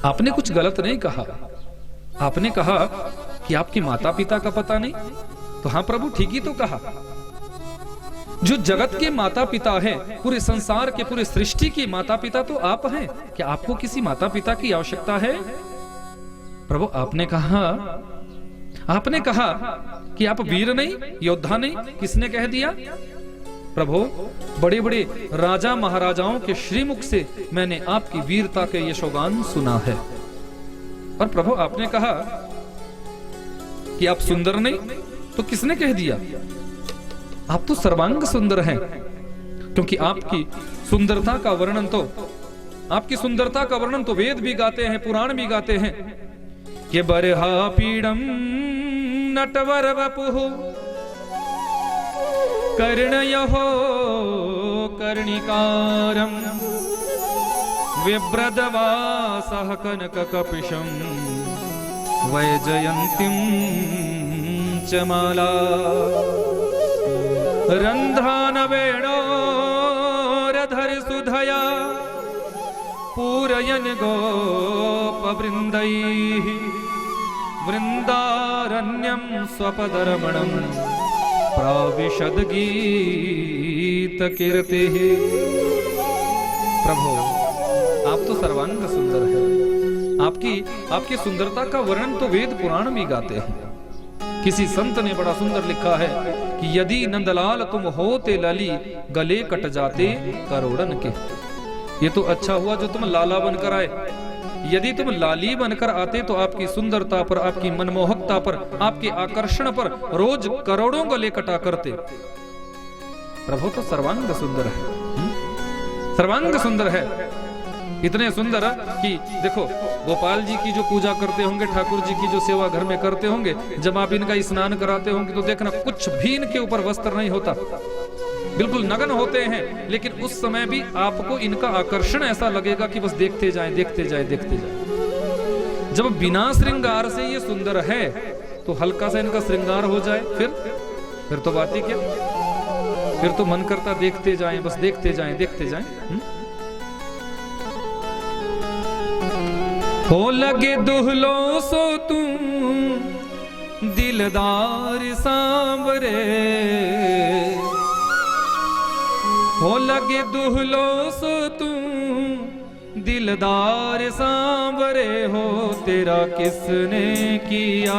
आपने कुछ गलत नहीं कहा। आपने कहा कि आपके माता पिता का पता नहीं, तो हाँ प्रभु ठीक ही तो कहा। जो जगत के माता पिता हैं, पूरे संसार के पूरे सृष्टि के माता पिता तो आप हैं। क्या आपको किसी माता पिता की आवश्यकता है? प्रभु आपने कहा कि आप वीर नहीं, योद्धा नहीं। किसने कह दिया? प्रभु बड़े बड़े राजा महाराजाओं के श्रीमुख से मैंने आपकी वीरता के यशोगान सुना है। और प्रभु आपने कहा कि आप सुंदर नहीं, तो किसने कह दिया? आप तो सर्वांग सुंदर हैं, क्योंकि आपकी सुंदरता का वर्णन तो वेद भी गाते हैं, पुराण भी गाते हैं कि बरहा पीड़म नटवर वपुः कर्णयो कर्णिकारं विव्रतवासः कनककपिशं वैजयन्तीं च माला रन्ध्रानवेणोरधर सुधया पूरयन गोपवृन्दैः वृन्दारण्यं स्वपदरमणं प्राविशद गीतकीर्तिः। प्रभु आप तो सर्वांग सुंदर है। आपकी सुंदरता का वर्णन तो वेद पुराण भी गाते हैं। किसी संत ने बड़ा सुंदर लिखा है कि यदि नंदलाल तुम होते लली गले कट जाते करोड़न के। ये तो अच्छा हुआ जो तुम लाला बनकर आए। यदि तुम लाली बनकर आते तो आपकी सुंदरता पर, आपकी मनमोहकता पर, आपके आकर्षण पर रोज करोड़ों गले कटा करते। प्रभु तो सर्वांग सुंदर है, सर्वांग सुंदर है। इतने सुंदर कि देखो गोपाल जी की जो पूजा करते होंगे, ठाकुर जी की जो सेवा घर में करते होंगे, जब आप इनका स्नान कराते होंगे तो देखना कुछ भी इनके ऊपर वस्त्र नहीं होता, बिल्कुल नग्न होते हैं। लेकिन उस समय भी आपको इनका आकर्षण ऐसा लगेगा कि बस देखते जाएं, देखते जाएं, देखते जाएं। जब बिना श्रृंगार से ये सुंदर है तो हल्का सा इनका श्रृंगार हो जाए, फिर तो बात ही क्या। फिर तो मन करता देखते जाएं, बस देखते जाएं, देखते जाएं। हो लगे दुहलो सो तुम दिलदार सांवरे, हो लगे दुहलो सो तुम दिलदार सांवरे हो। तेरा किसने किया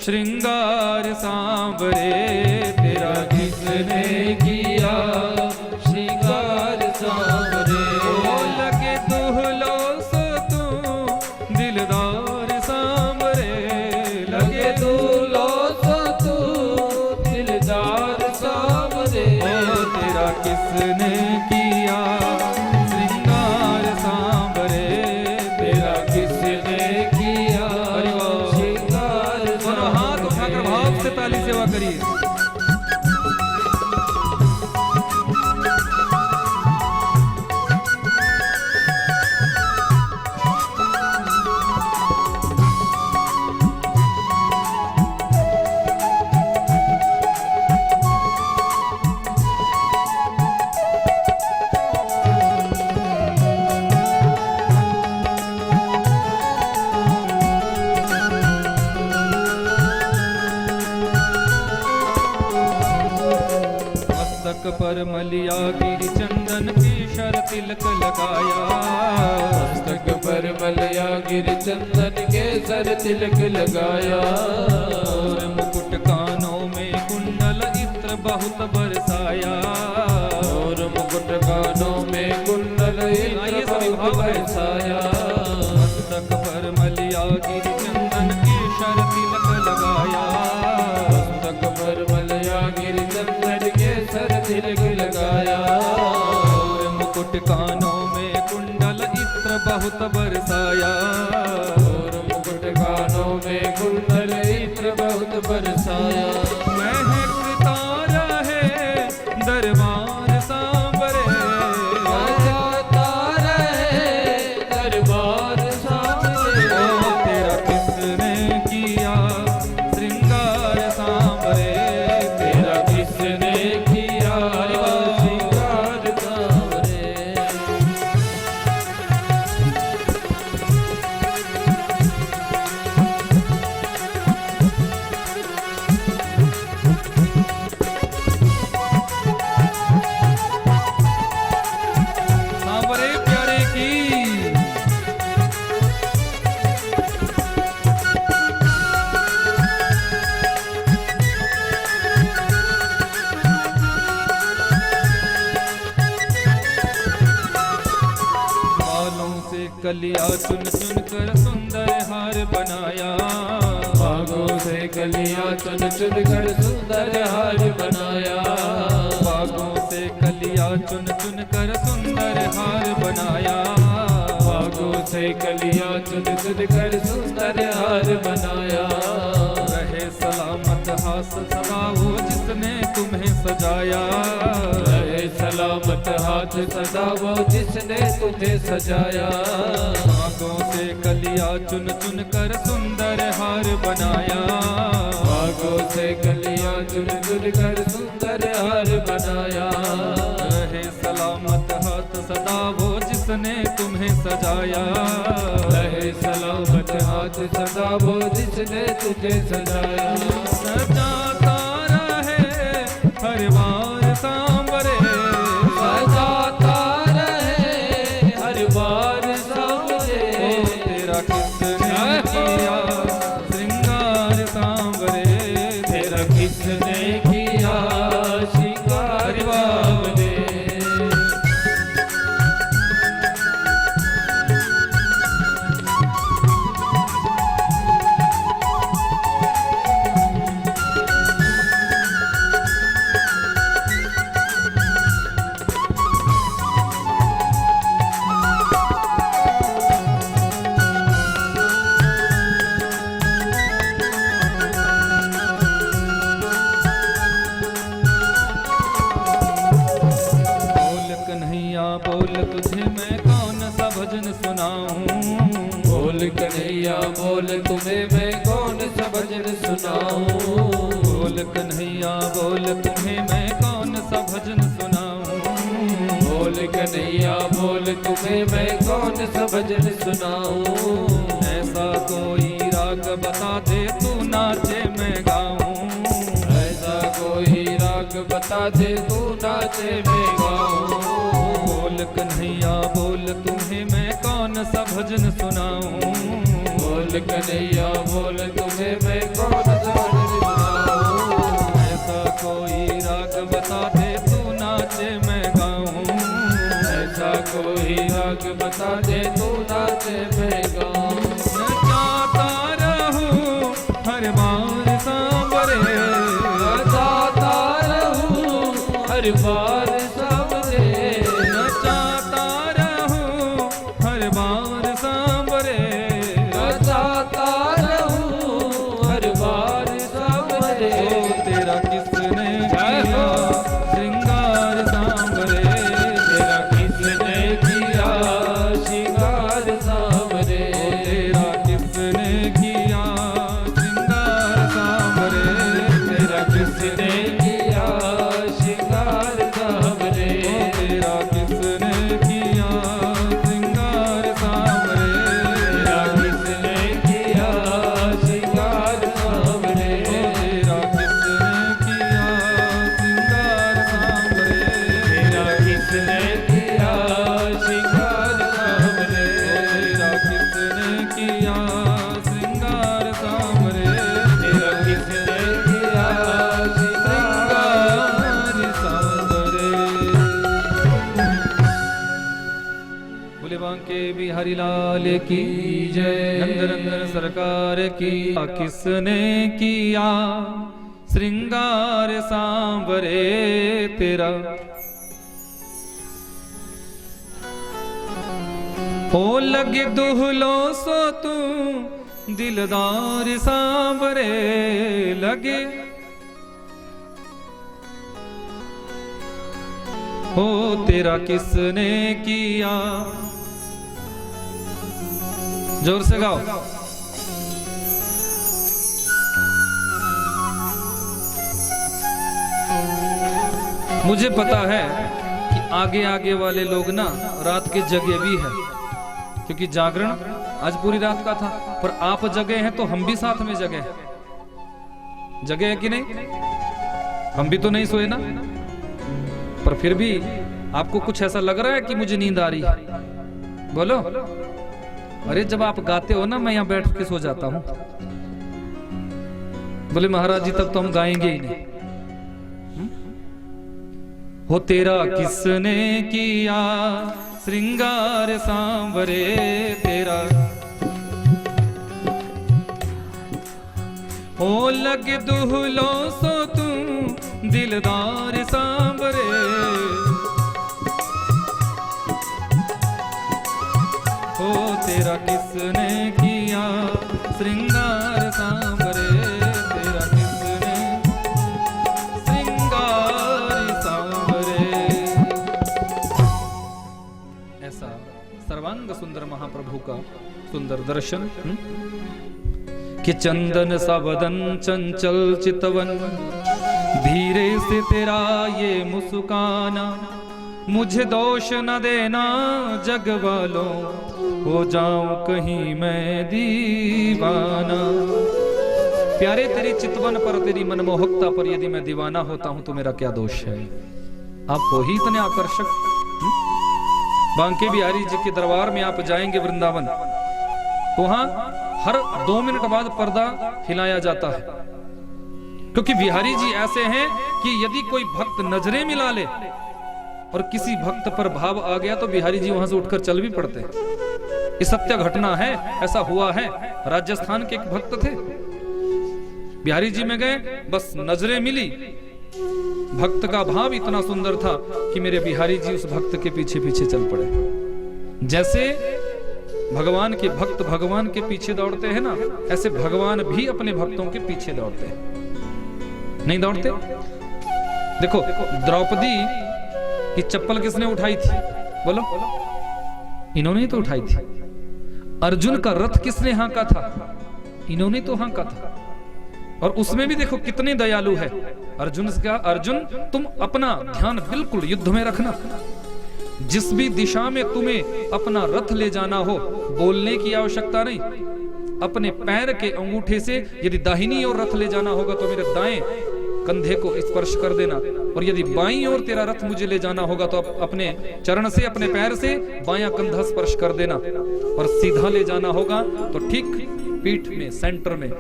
श्रृंगार सांवरे, तेरा किसने किया श्रृंगार सांवरे। हो लगे दुहलो सो तुम दिलदार सांवरे, लगे दुहलो सो तुम दिलदार सांवरे। तेरा किसने किया श्रृंगार सांवरे, तेरा किसने किया श्रृंगार सांवरे। हाथ उठाकर भाव से ताली सेवा करिए। पर मलिया गिर चंदन केशर तिलक लगाया, मस्तक पर मलिया गिर चंदन केसर तिलक लगाया। और मुकुट कानों में कुंडल इत्र बहुत बरसाया, और मुकुट कानों में कुंडल इत्र बहुत बरसाया। मस्तक पर मलिया गिर चंदन केशर तिलक लगाया, मस्तक पर मलिया गिर चंदन केसर तिलक लगाया। और मुकुट कानों में कुंडल इत्र बहुत बरसाया, और मुकुट कानों में कुंडल इत्र बहुत बरसाया। महकता रहे दरबार सांवरे, महकता रहे दरबार सांवरे। तेरा किसने किया कलिया चुन चुन कर सुंदर हार बनाया। बागों से कलियां चुन चुन कर सुंदर हार बनाया। बागों से कलिया चुन चुन कर सुंदर हार बनाया। बागों से कलियां चुन चुन कर सुंदर हार बनाया। रहे सलामत हाथ सदा वो जिसने तुम्हें सजाया। रहे सलामत हाथ सदा वो जिसने तुझे सजाया। बागों से कलिया चुन चुन कर सुंदर हार बनाया। बागों से कलियां चुन चुन कर सुंदर हार बनाया। रहे सलामत हाथ सदा वो जिसने तुम्हें सजाया। रहे सलामत हाथ सदा वो जिसने तुझे सजाया। सजाता रहे हर बार सांवरे। सजाता रहे हर बार सांवरे। तेरा किसने किया श्रृंगार सांवरे। तेरा किसने किया श्रृंगार सांवरे। बोल तुझे मैं कौन सा भजन सुनाऊं। बोल कन्हैया बोल तुम्हें मैं कौन सा भजन सुनाऊं। बोल कन्हैया बोल तुम्हें मैं कौन सा भजन सुनाऊं। बोल कन्हैया बोल तुम्हें मैं कौन सा भजन सुनाऊं। ऐसा कोई राग बता दे तू नाचे मैं गाऊं। ऐसा कोई राग बता दे तू नाचे मैं गाऊं। बोल कन्हैया बोल तुम्हें मैं कौन सा भजन सुनाऊं। बोल कन्हैया बोल तुम्हें मैं कौन सा भजन सुनाऊं। ऐसा कोई राग बता दे तू नाचे मैं गाऊं। ऐसा कोई राग बता दे तू नाचे मैं गाऊं। नचाता रहूं हर बार सांवरे। नचाता रहूं हर बार सांवरे। नचाता रहूं हर बार सांवरे। नचाता रहूं हर बार सांवरे। तेरा किसने किया श्रृंगार सांवरे। तेरा किसने किया श्रृंगार सांवरे। तेरा किसने किया श्रृंगार सांवरे। तेरा किसने किया श्रृंगार सांवरे। तेरा किसने किया श्रृंगार सांवरे। तेरा किसने किया श्रृंगार सांवरे। तेरा किसने किया श्रृंगार सांवरे। तेरा किसने किया श्रृंगार सांवरे। तेरा किसने किया श्रृंगार सांवरे। तेरा किसने किया श्रृंगार सांवरे। बोले बांके बिहारी लाल की जय। नंदनंदन सरकार की। किसने किया श्रृंगार सांवरे तेरा। हो लगे दुहलो सो तू दिलदार सांवरे लगे। हो तेरा किसने किया। जोर से गाओ। मुझे पता है कि आगे आगे वाले लोग ना रात के जगे भी है, क्योंकि जागरण आज पूरी रात का था। पर आप जगे हैं तो हम भी साथ में जगे हैं। जगे हैं कि नहीं? हम भी तो नहीं सोए ना। पर फिर भी आपको कुछ ऐसा लग रहा है कि मुझे नींद आ रही है? बोलो। अरे जब आप गाते हो ना, मैं यहाँ बैठ के सो जाता हूँ। बोले महाराज जी तब तो हम गाएंगे ही नहीं। हो तेरा किसने किया श्रृंगार सांवरे तेरा हो लगे दुहलो सो तू दिलदार सांवरे हो तेरा किसने किया श्रृंगार सांवरे तेरा किसने श्रृंगार सांवरे। ऐसा सर्वांग सुंदर महाप्रभु का सुंदर दर्शन कि चंदन सा बदन चंचल चितवन धीरे से तेरा ये मुस्काना मुझे दोष न देना जग वालों हो जाऊं कहीं मैं दीवाना। प्यारे तेरी चितवन पर तेरी मनमोहकता पर यदि मैं दीवाना होता हूं तो मेरा क्या दोष है। आप हो ही इतने आकर्षक। बांके बिहारी जी के दरबार में आप जाएंगे वृंदावन तो वहां हर 2 मिनट बाद पर्दा हिलाया जाता है क्योंकि बिहारी जी ऐसे हैं कि यदि कोई भक्त नजरें मिला ले और किसी भक्त पर भाव आ गया तो बिहारी जी वहां से उठकर चल भी पड़ते हैं। ये सत्य घटना है, ऐसा हुआ है। राजस्थान के एक भक्त थे, बिहारी जी में गए, बस नजरें मिली, भक्त का भाव इतना सुंदर था कि मेरे बिहारी जी उस भक्त के पीछे पीछे चल पड़े। जैसे भगवान के भक्त भगवान के पीछे दौड़ते हैं ना, ऐसे भगवान भी अपने भक्तों के पीछे दौड़ते हैं। नहीं दौड़ते? देखो द्रौपदी की चप्पल किसने उठाई थी? बोलो, इन्होंने ही तो उठाई थी। अर्जुन का रथ किसने हाँका था? इन्होंने तो हाँका था। और उसमें भी देखो कितने दयालु है अर्जुन। अर्जुन तुम अपना ध्यान बिल्कुल युद्ध में रखना, जिस भी दिशा में तुम्हें अपना रथ ले जाना हो बोलने की आवश्यकता नहीं। अपने पैर के अंगूठे से यदि दाहिनी ओर रथ ले जाना होगा तो मेरे दाएं कंधे को स्पर्श कर देना, और यदि बाईं ओर तेरा रथ मुझे ले जाना होगा तो अपने चरण से अपने पैर से बायां कंधा स्पर्श कर देना, और सीधा ले जाना होगा तो ठीक पीठ में सेंटर में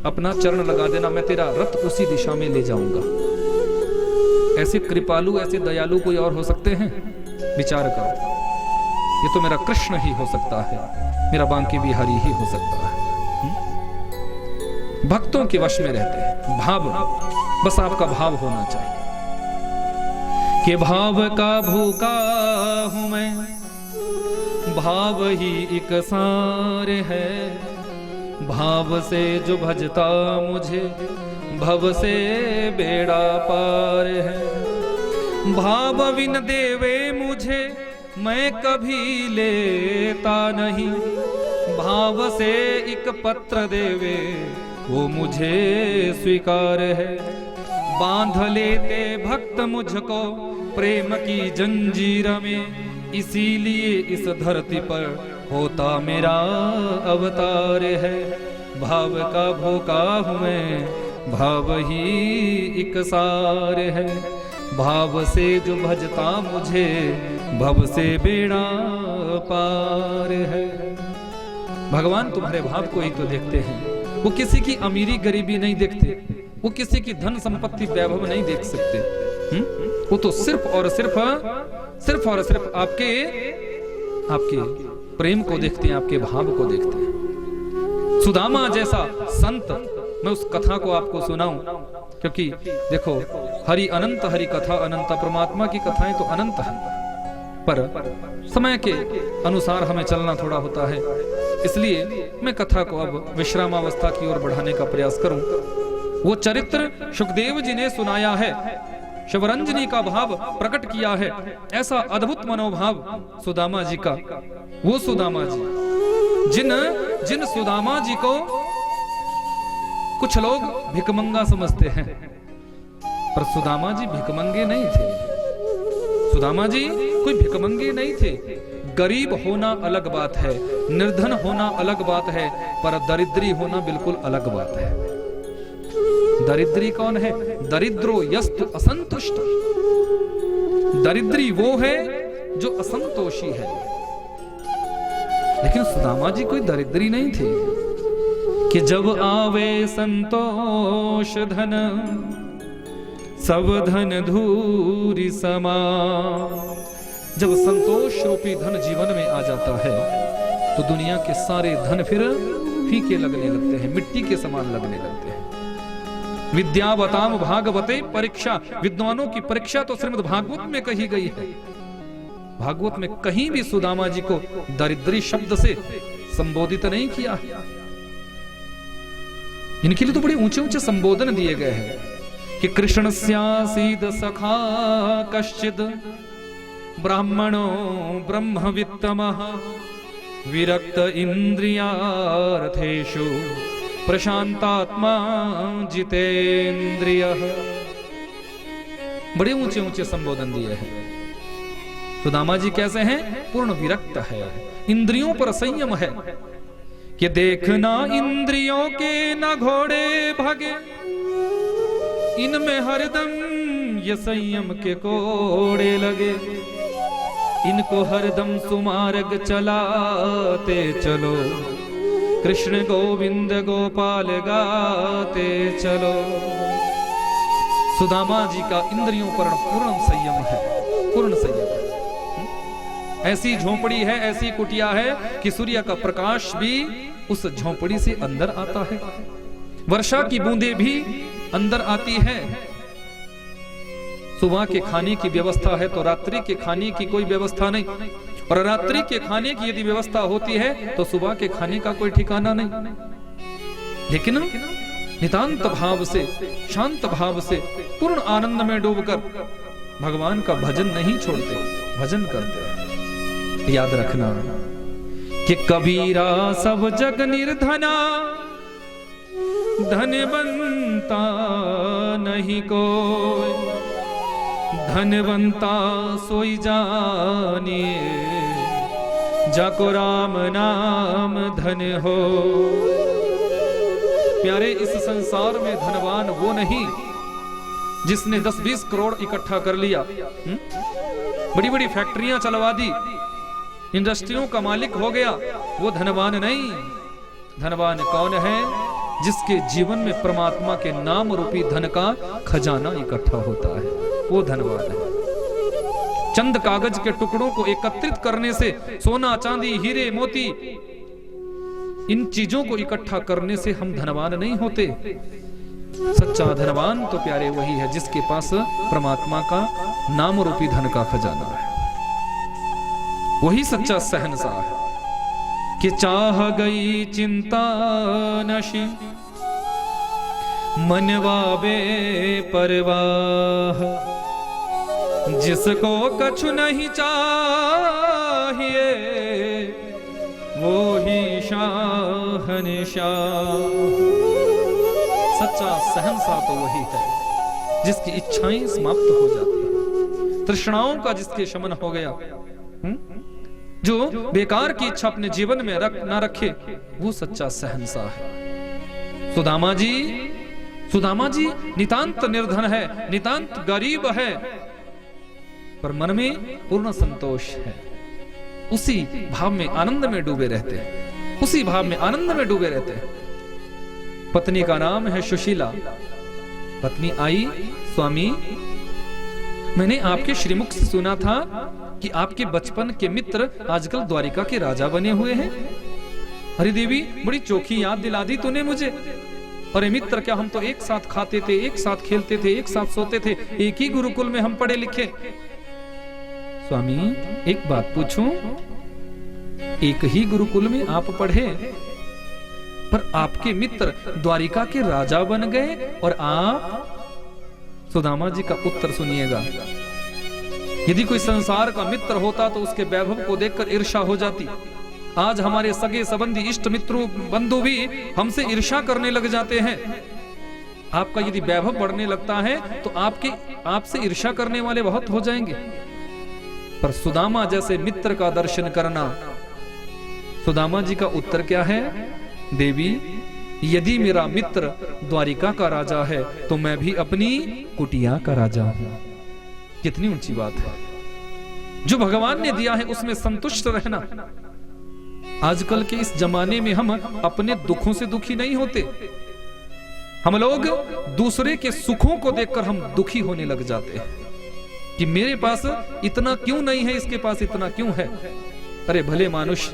अपना चरण लगा देना। मैं तेरा रथ उसी दिशा में ले जाऊंगा। ऐसे कृपालु ऐसे दयालु कोई और हो सकते हैं? विचार करो। ये तो मेरा कृष्ण ही हो सकता है, मेरा बांके बिहारी ही हो सकता है। भक्तों के वश में रहते हैं। भाव, बस आपका भाव होना चाहिए कि भाव का भूखा हूं मैं, भाव ही एक सार है। भाव से जो भजता मुझे भव से बेड़ा पार है। भाव विन देवे मुझे मैं कभी लेता नहीं, भाव से एक पत्र देवे वो मुझे स्वीकार है। बांध लेते भक्त मुझको प्रेम की जंजीर में, इसीलिए इस धरती पर होता मेरा अवतार है। भाव का भूखा हूं मैं, भाव ही एक सार है। भाव से जो भजता मुझे भव से बेड़ा पार है। भगवान तुम्हारे भाव को ही तो देखते हैं। वो किसी की अमीरी गरीबी नहीं देखते, वो किसी की धन संपत्ति वैभव नहीं देख सकते। वो तो सिर्फ और सिर्फ आपके प्रेम को देखते हैं, आपके भाव को देखते हैं। सुदामा जैसा संत, मैं उस कथा को आपको सुनाऊं क्योंकि देखो हरि अनंत, हरि कथा अनंत, परमात्मा की कथाएं तो अनंत है, पर समय के अनुसार हमें चलना थोड़ा होता है, इसलिए मैं कथा को अब विश्रामावस्था की ओर बढ़ाने का प्रयास करूं। वो चरित्र सुखदेव जी ने सुनाया है, शिवरंजनी का भाव प्रकट किया है। ऐसा अद्भुत मनोभाव सुदामा जी का। वो सुदामा जी जिन सुदामा जी को कुछ लोग भिकमंगा समझते हैं, पर सुदामा जी भिकमंगे नहीं थे। सुदामा जी कोई भिकमंगे नहीं थे। गरीब होना अलग बात है, निर्धन होना अलग बात है, पर दरिद्री होना बिल्कुल अलग बात है। दरिद्री कौन है? दरिद्रो यस्तु असंतुष्ट। दरिद्री वो है जो असंतोषी है। लेकिन सुदामा जी कोई दरिद्री नहीं थे कि जब आवे संतोष धन सब धन धूरी समा, जब संतोष रूपी धन जीवन में आ जाता है तो दुनिया के सारे धन फिर फीके लगने लगते हैं, मिट्टी के समान लगने लगते हैं। विद्यावताम भागवते परीक्षा, विद्वानों की परीक्षा तो श्रीमद् भागवत में कही गई है। भागवत में कहीं भी सुदामा जी को दरिद्री शब्द से संबोधित नहीं किया है। इनके लिए तो बड़े ऊंचे ऊंचे संबोधन दिए गए हैं कि कृष्णस्यासीद सखा कश्चिद ब्राह्मणो ब्रह्मवित्तमः विरक्त इंद्रियार्थेषु प्रशांतात्मा जितेंद्रियः। बड़े ऊंचे ऊंचे संबोधन दिए हैं। सुदामा जी कैसे हैं? पूर्ण विरक्त है, इंद्रियों पर संयम है कि देखना इंद्रियों के न घोड़े भागे, इनमें हरदम ये संयम के कोड़े लगे, इनको हरदम सुमार्ग चलाते चलो, कृष्ण गोविंद गोपाल गाते चलो। सुदामा जी का इंद्रियों पर पूर्ण संयम है, पूर्ण संयम है। ऐसी झोंपड़ी है, ऐसी कुटिया है कि सूर्य का प्रकाश भी उस झोंपड़ी से अंदर आता है, वर्षा की बूंदें भी अंदर आती है। सुबह के खाने की व्यवस्था है तो रात्रि के खाने की कोई व्यवस्था नहीं, और रात्रि के खाने की यदि व्यवस्था होती है तो सुबह के खाने का कोई ठिकाना नहीं। लेकिन नितांत भाव से, शांत भाव से, पूर्ण आनंद में डूबकर भगवान का भजन नहीं छोड़ते, भजन करते हैं। याद रखना कि कबीरा सब जग निर्धना, धनवंता नहीं कोई, धनवंता सोई जानिए, जाको राम नाम धन हो। प्यारे, इस संसार में धनवान वो नहीं जिसने 10-20 करोड़ इकट्ठा कर लिया, बड़ी बड़ी फैक्ट्रियां चलवा दी, इंडस्ट्रियों का मालिक हो गया, वो धनवान नहीं। धनवान कौन है? जिसके जीवन में परमात्मा के नाम रूपी धन का खजाना इकट्ठा होता है, वो धनवान है। चंद कागज के टुकड़ों को एकत्रित करने से, सोना चांदी हीरे मोती इन चीजों को इकट्ठा करने से हम धनवान नहीं होते। सच्चा धनवान तो प्यारे वही है जिसके पास परमात्मा का नाम रूपी धन का खजाना है। वही सच्चा शहंशाह है कि चाह गई चिंता नशी, मनवावे परवाह, जिसको कछु नहीं चाहिए वो ही शहंशाह। सच्चा शहंशाह तो वही है जिसकी इच्छाएं समाप्त हो जाती है, तृष्णाओं का जिसके शमन हो गया, जो बेकार की इच्छा अपने जीवन में न रखे, वो सच्चा शहंशाह है। सुदामा जी नितांत निर्धन है, नितांत गरीब है, पर मन में पूर्ण संतोष है। उसी भाव में आनंद में डूबे रहते हैं, उसी भाव में आनंद में डूबे रहते हैं। पत्नी का नाम है सुशीला। पत्नी आई, स्वामी मैंने आपके श्रीमुख से सुना था कि आपके बचपन के मित्र आजकल द्वारिका के राजा बने हुए हैं। अरे देवी, बड़ी चोखी याद दिला दी तूने मुझे। अरे मित्र क्या, हम तो एक साथ खाते थे, एक साथ खेलते थे, एक साथ सोते थे, एक ही गुरुकुल में हम पढ़े लिखे। स्वामी एक बात पूछूं, एक ही गुरुकुल में आप पढ़े, पर आपके मित्र द्वारिका के राजा बन गए और आप? सुदामा जी का उत्तर सुनिएगा। यदि कोई संसार का मित्र होता तो उसके वैभव को देखकर ईर्ष्या हो जाती। आज हमारे सगे संबंधी, इष्ट मित्रों, बंधु भी हमसे ईर्ष्या करने लग जाते हैं। आपका यदि वैभव बढ़ने लगता है तो आपसे ईर्ष्या करने वाले बहुत हो जाएंगे। पर सुदामा जैसे मित्र का दर्शन करना, सुदामा जी का उत्तर क्या है? देवी, यदि मेरा मित्र द्वारिका का राजा है तो मैं भी अपनी कुटिया का राजा हूं। कितनी ऊंची बात है। जो भगवान ने दिया है उसमें संतुष्ट रहना। आजकल के इस जमाने में हम अपने दुखों से दुखी नहीं होते, हम लोग दूसरे के सुखों को देखकर हम दुखी होने लग जाते हैं। कि मेरे पास इतना क्यों नहीं है, इसके पास इतना क्यों है। अरे भले मानुष,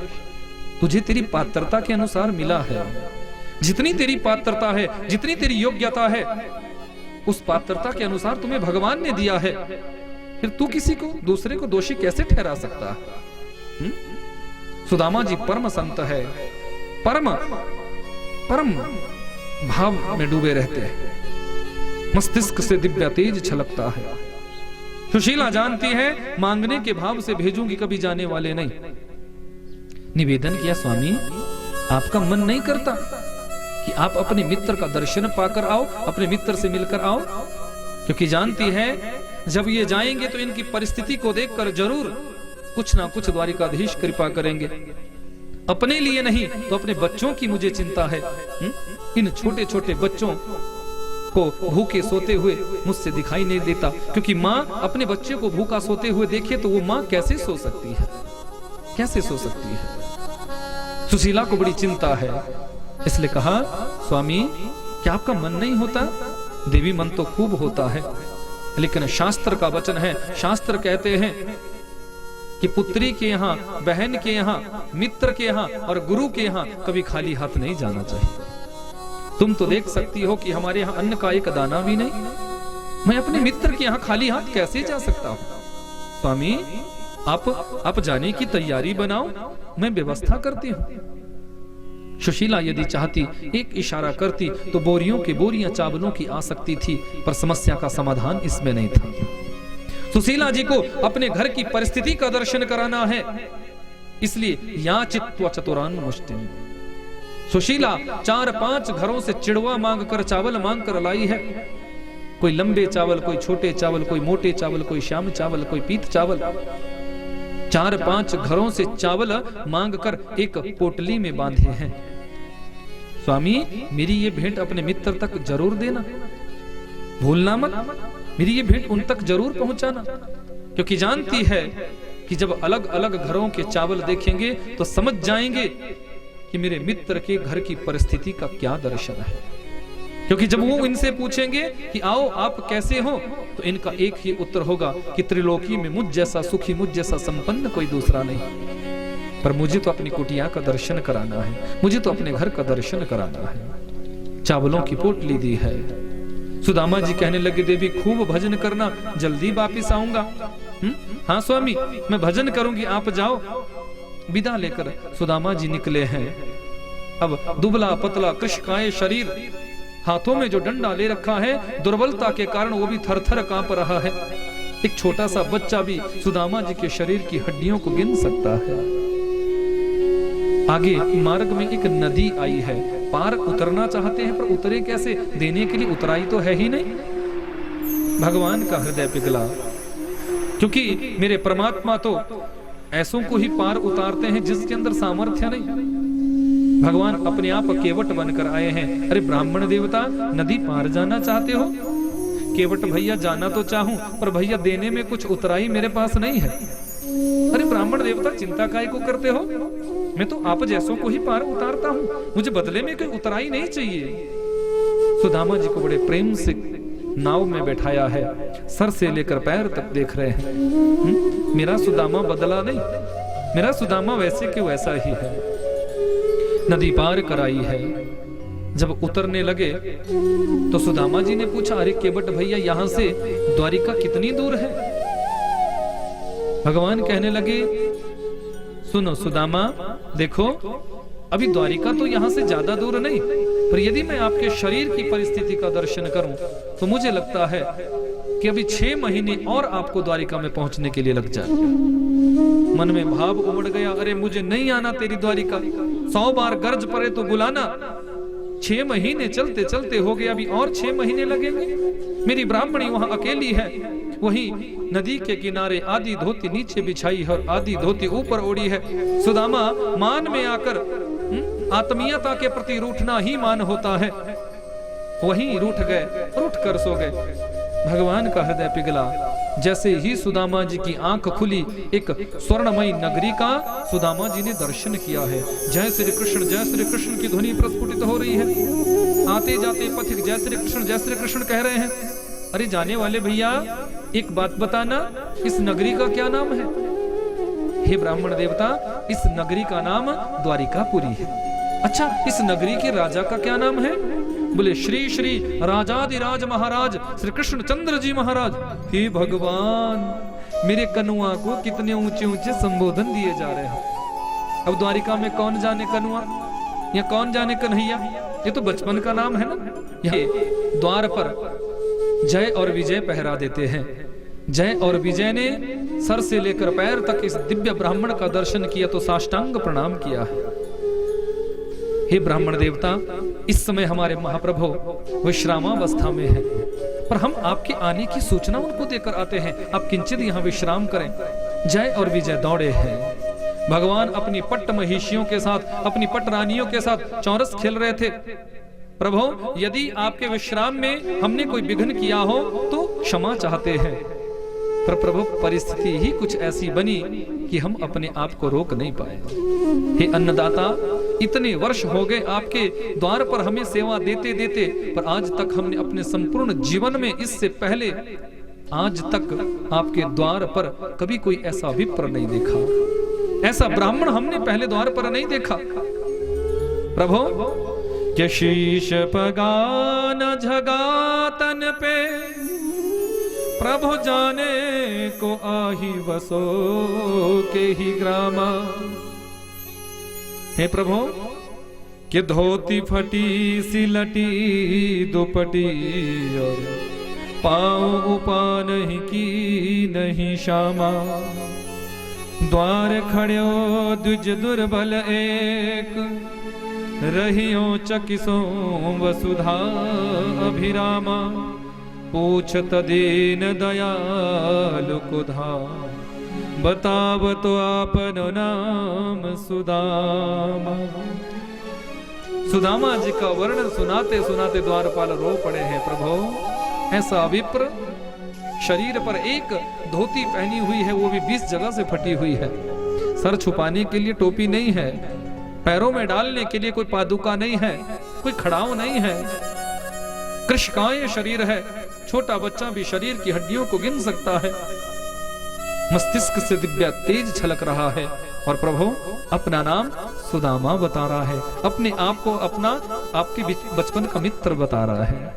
तुझे तेरी पात्रता के अनुसार मिला है। जितनी तेरी पात्रता है, जितनी तेरी योग्यता है, उस पात्रता के अनुसार तुम्हें भगवान ने दिया है। फिर तू किसी को, दूसरे को दोषी कैसे ठहरा सकता है? सुदामा जी परम संत है, परम परम भाव में डूबे रहते हैं। मस्तिष्क से दिव्य तेज छलकता है। सुशीला जानती है मांगने के भाव से भेजूंगी, कभी जाने वाले नहीं। निवेदन किया, स्वामी आपका मन नहीं करता कि आप अपने मित्र का दर्शन पाकर आओ, अपने मित्र से मिलकर आओ? क्योंकि जानती है जब ये जाएंगे तो इनकी परिस्थिति को देखकर जरूर कुछ ना कुछ द्वारिकाधीश कृपा करेंगे। अपने लिए नहीं तो अपने बच्चों की मुझे चिंता है। इन छोटे छोटे बच्चों को भूखे सोते हुए मुझसे दिखाई नहीं देता, क्योंकि माँ अपने बच्चे को भूखा सोते हुए देखे तो वो माँ कैसे सो सकती है, कैसे सो सकती है। सुशीला को बड़ी चिंता है, इसलिए कहा, स्वामी क्या आपका मन नहीं होता? देवी मन तो खूब होता है, लेकिन शास्त्र का वचन है, शास्त्र कहते हैं कि पुत्री के यहाँ, बहन के यहाँ, मित्र के यहाँ और गुरु के यहाँ कभी खाली हाथ नहीं जाना चाहिए। तुम तो देख सकती हो कि हमारे यहाँ अन्न का एक दाना भी नहीं, मैं अपने मित्र के यहाँ खाली हाथ कैसे जा सकता हूँ? स्वामी आप जाने की तैयारी बनाओ, मैं व्यवस्था करती हूँ। सुशीला यदि चाहती एक इशारा करती तो बोरियों के बोरियां चावलों की आ सकती थी, पर समस्या का समाधान इसमें नहीं था। सुशीला जी को अपने घर की परिस्थिति का दर्शन कराना है, इसलिए याचित्वा चतुरान मुष्टिम। सुशीला 4-5 घरों से चिड़वा मांगकर, चावल मांगकर लाई है। कोई लंबे चावल, कोई छोटे चावल, कोई मोटे चावल, कोई श्याम चावल, कोई पीत चावल। 4-5 घरों से चावल मांगकर एक पोटली में बांधे हैं। स्वामी मेरी ये भेंट अपने मित्र तक जरूर देना, भूलना मत। मेरी ये भेंट उन तक जरूर पहुंचाना, क्योंकि जानती है कि जब अलग अलग घरों के चावल देखेंगे तो समझ जाएंगे कि मेरे मित्र के घर की परिस्थिति का क्या दर्शन है। क्योंकि जब वो इनसे पूछेंगे कि आओ आप कैसे हो, तो इनका एक ही उत्तर होगा कि त्रिलोकी में मुझ जैसा सुखी, मुझ जैसा संपन्न कोई दूसरा नहीं। पर मुझे तो अपनी कुटिया का दर्शन कराना है, मुझे तो अपने घर का दर्शन कराना है। चावलों की पोटली दी है। सुदामा जी कहने लगे, देवी खूब भजन करना, जल्दी वापिस आऊंगा। हाँ स्वामी मैं भजन करूंगी, आप जाओ। विदा लेकर सुदामा जी निकले हैं। अब दुबला पतला कृशकाय शरीर, हाथों में जो डंडा ले रखा है, दुर्बलता के कारण वो भी थर-थर कांप रहा है। एक छोटा सा बच्चा भी सुदामा जी के शरीर की हड्डियों को गिन सकता है। आगे मार्ग में एक नदी आई है, पार उतरना चाहते हैं पर उतरे कैसे? देने के लिए उतराई तो है ही नहीं। भगवान का हृदय पिघला, क्योंकि मेरे परमात्मा तो ऐसों को ही पार उतारते हैं जिसके अंदर सामर्थ्य नहीं। भगवान अपने आप केवट बनकर आए हैं। अरे ब्राह्मण देवता, नदी पार जाना चाहते हो? केवट भैया जाना तो चाहूं, पर भैया देने में कुछ उतराई मेरे पास नहीं है। अरे ब्राह्मण देवता चिंता काहे को करते हो? मैं तो आप जैसों को ही पार उतारता हूँ, मुझे बदले में कोई उतराई नहीं चाहिए। सुदामा जी को बड़े प्रेम से नाव में बैठाया है, सर से लेकर पैर तक देख रहे हैं। मेरा सुदामा बदला नहीं, मेरा सुदामा वैसे के वैसा ही है। नदी पार कराई है। जब उतरने लगे तो सुदामा जी ने पूछा, अरे केवट भैया यहां से द्वारिका कितनी दूर है? भगवान कहने लगे, सुनो सुदामा, देखो अभी द्वारिका तो यहां से ज्यादा दूर नहीं, पर यदि मैं आपके शरीर की परिस्थिति का दर्शन करूं तो मुझे लगता है कि अभी 6 महीने और आपको द्वारिका में पहुंचने के लिए लग जाए। मन में भाव उमड़ गया, अरे मुझे नहीं आना तेरी द्वारिका, 100 बार गर्ज पड़े तो बुलाना। 6 महीने चलते चलते हो गए, अभी और 6 महीने लगेंगे। मेरी ब्राह्मणी वहां अकेली है, वहीं नदी के किनारे आधी धोती नीचे बिछाई है और आधी धोती ऊपर ओढ़ी है। सुदामा मान में आकर आत्मीयता के प्रति रूठना ही मान होता है, वहीं रूठ गए, रूठ कर सो गए। भगवान का हृदय पिघला। जैसे ही सुदामा जी की आंख खुली, एक स्वर्णमयी नगरी का सुदामा जी ने दर्शन किया है। जय श्री कृष्ण, जय श्री कृष्ण की ध्वनि प्रस्फुटित हो रही है। आते जाते पथिक जय श्री कृष्ण कह रहे हैं। अरे जाने वाले भैया, एक बात बताना, इस नगरी का क्या नाम है? हे ब्राह्मण देवता, इस नगरी का नाम द्वारिकापुरी है। अच्छा, इस नगरी के राजा का क्या नाम है? बोले श्री श्री राजाधिराज महाराज श्री कृष्ण चंद्र जी महाराज। हे भगवान, मेरे कनुआ को कितने ऊंचे ऊंचे संबोधन दिए जा रहे हैं। अब द्वारिका में कौन जाने कनुआ या कौन जाने कन्हैया, ये तो बचपन का नाम है ना। ये द्वार पर जय और विजय पहरा देते हैं। जय और विजय ने सर से लेकर पैर तक इस दिव्य ब्राह्मण का दर्शन किया तो साष्टांग प्रणाम किया है। हे ब्राह्मण देवता, इस समय हमारे महाप्रभु विश्रामावस्था में है, पर हम आपके आने की सूचना उनको देकर आते हैं। आप किंचित यहाँ विश्राम करें। जय और विजय दौड़े हैं। भगवान अपनी पट्ट महिषियों के साथ, अपनी पट्ट रानियों के साथ चौरस खेल रहे थे। प्रभु, यदि आपके विश्राम में हमने कोई विघ्न किया हो तो क्षमा चाहते हैं, पर प्रभु परिस्थिति ही कुछ ऐसी बनी कि हम अपने आप को रोक नहीं पाए। हे अन्नदाता, इतने वर्ष हो गए आपके द्वार पर हमें सेवा देते देते, पर आज तक हमने अपने संपूर्ण जीवन में इससे पहले आज तक आपके द्वार पर कभी कोई ऐसा विप्र नहीं देखा, ऐसा ब्राह्मण हमने पहले द्वार पर नहीं देखा। प्रभु, के शीश पगान झगातन पे प्रभु जाने को आही वसो के ही ग्रामा। हे प्रभु, कि धोती फटी सिलटी दुपटी और पाँव उपा नहीं की नहीं श्यामा। द्वार खड़ो द्विज दुर्बल एक, रहियो चकिसो वसुधा अभिरामा। पूछत दीन दयालु कुधा, बताव तो आपनो नाम सुदामा। सुदामा जी का वर्णन सुनाते सुनाते द्वारपाल रो पड़े हैं। प्रभु, ऐसा विप्र शरीर पर एक धोती पहनी हुई है, वो भी 20 जगह से फटी हुई है। सर छुपाने के लिए टोपी नहीं है, पैरों में डालने के लिए कोई पादुका नहीं है, कोई खड़ाव नहीं है। कृशकाय शरीर है, छोटा बच्चा भी शरीर की हड्डियों को गिन सकता है। मस्तिष्क से दिव्य तेज छलक रहा है और प्रभु अपना नाम सुदामा बता रहा है, अपने आप को अपना आपके बचपन का मित्र बता रहा है।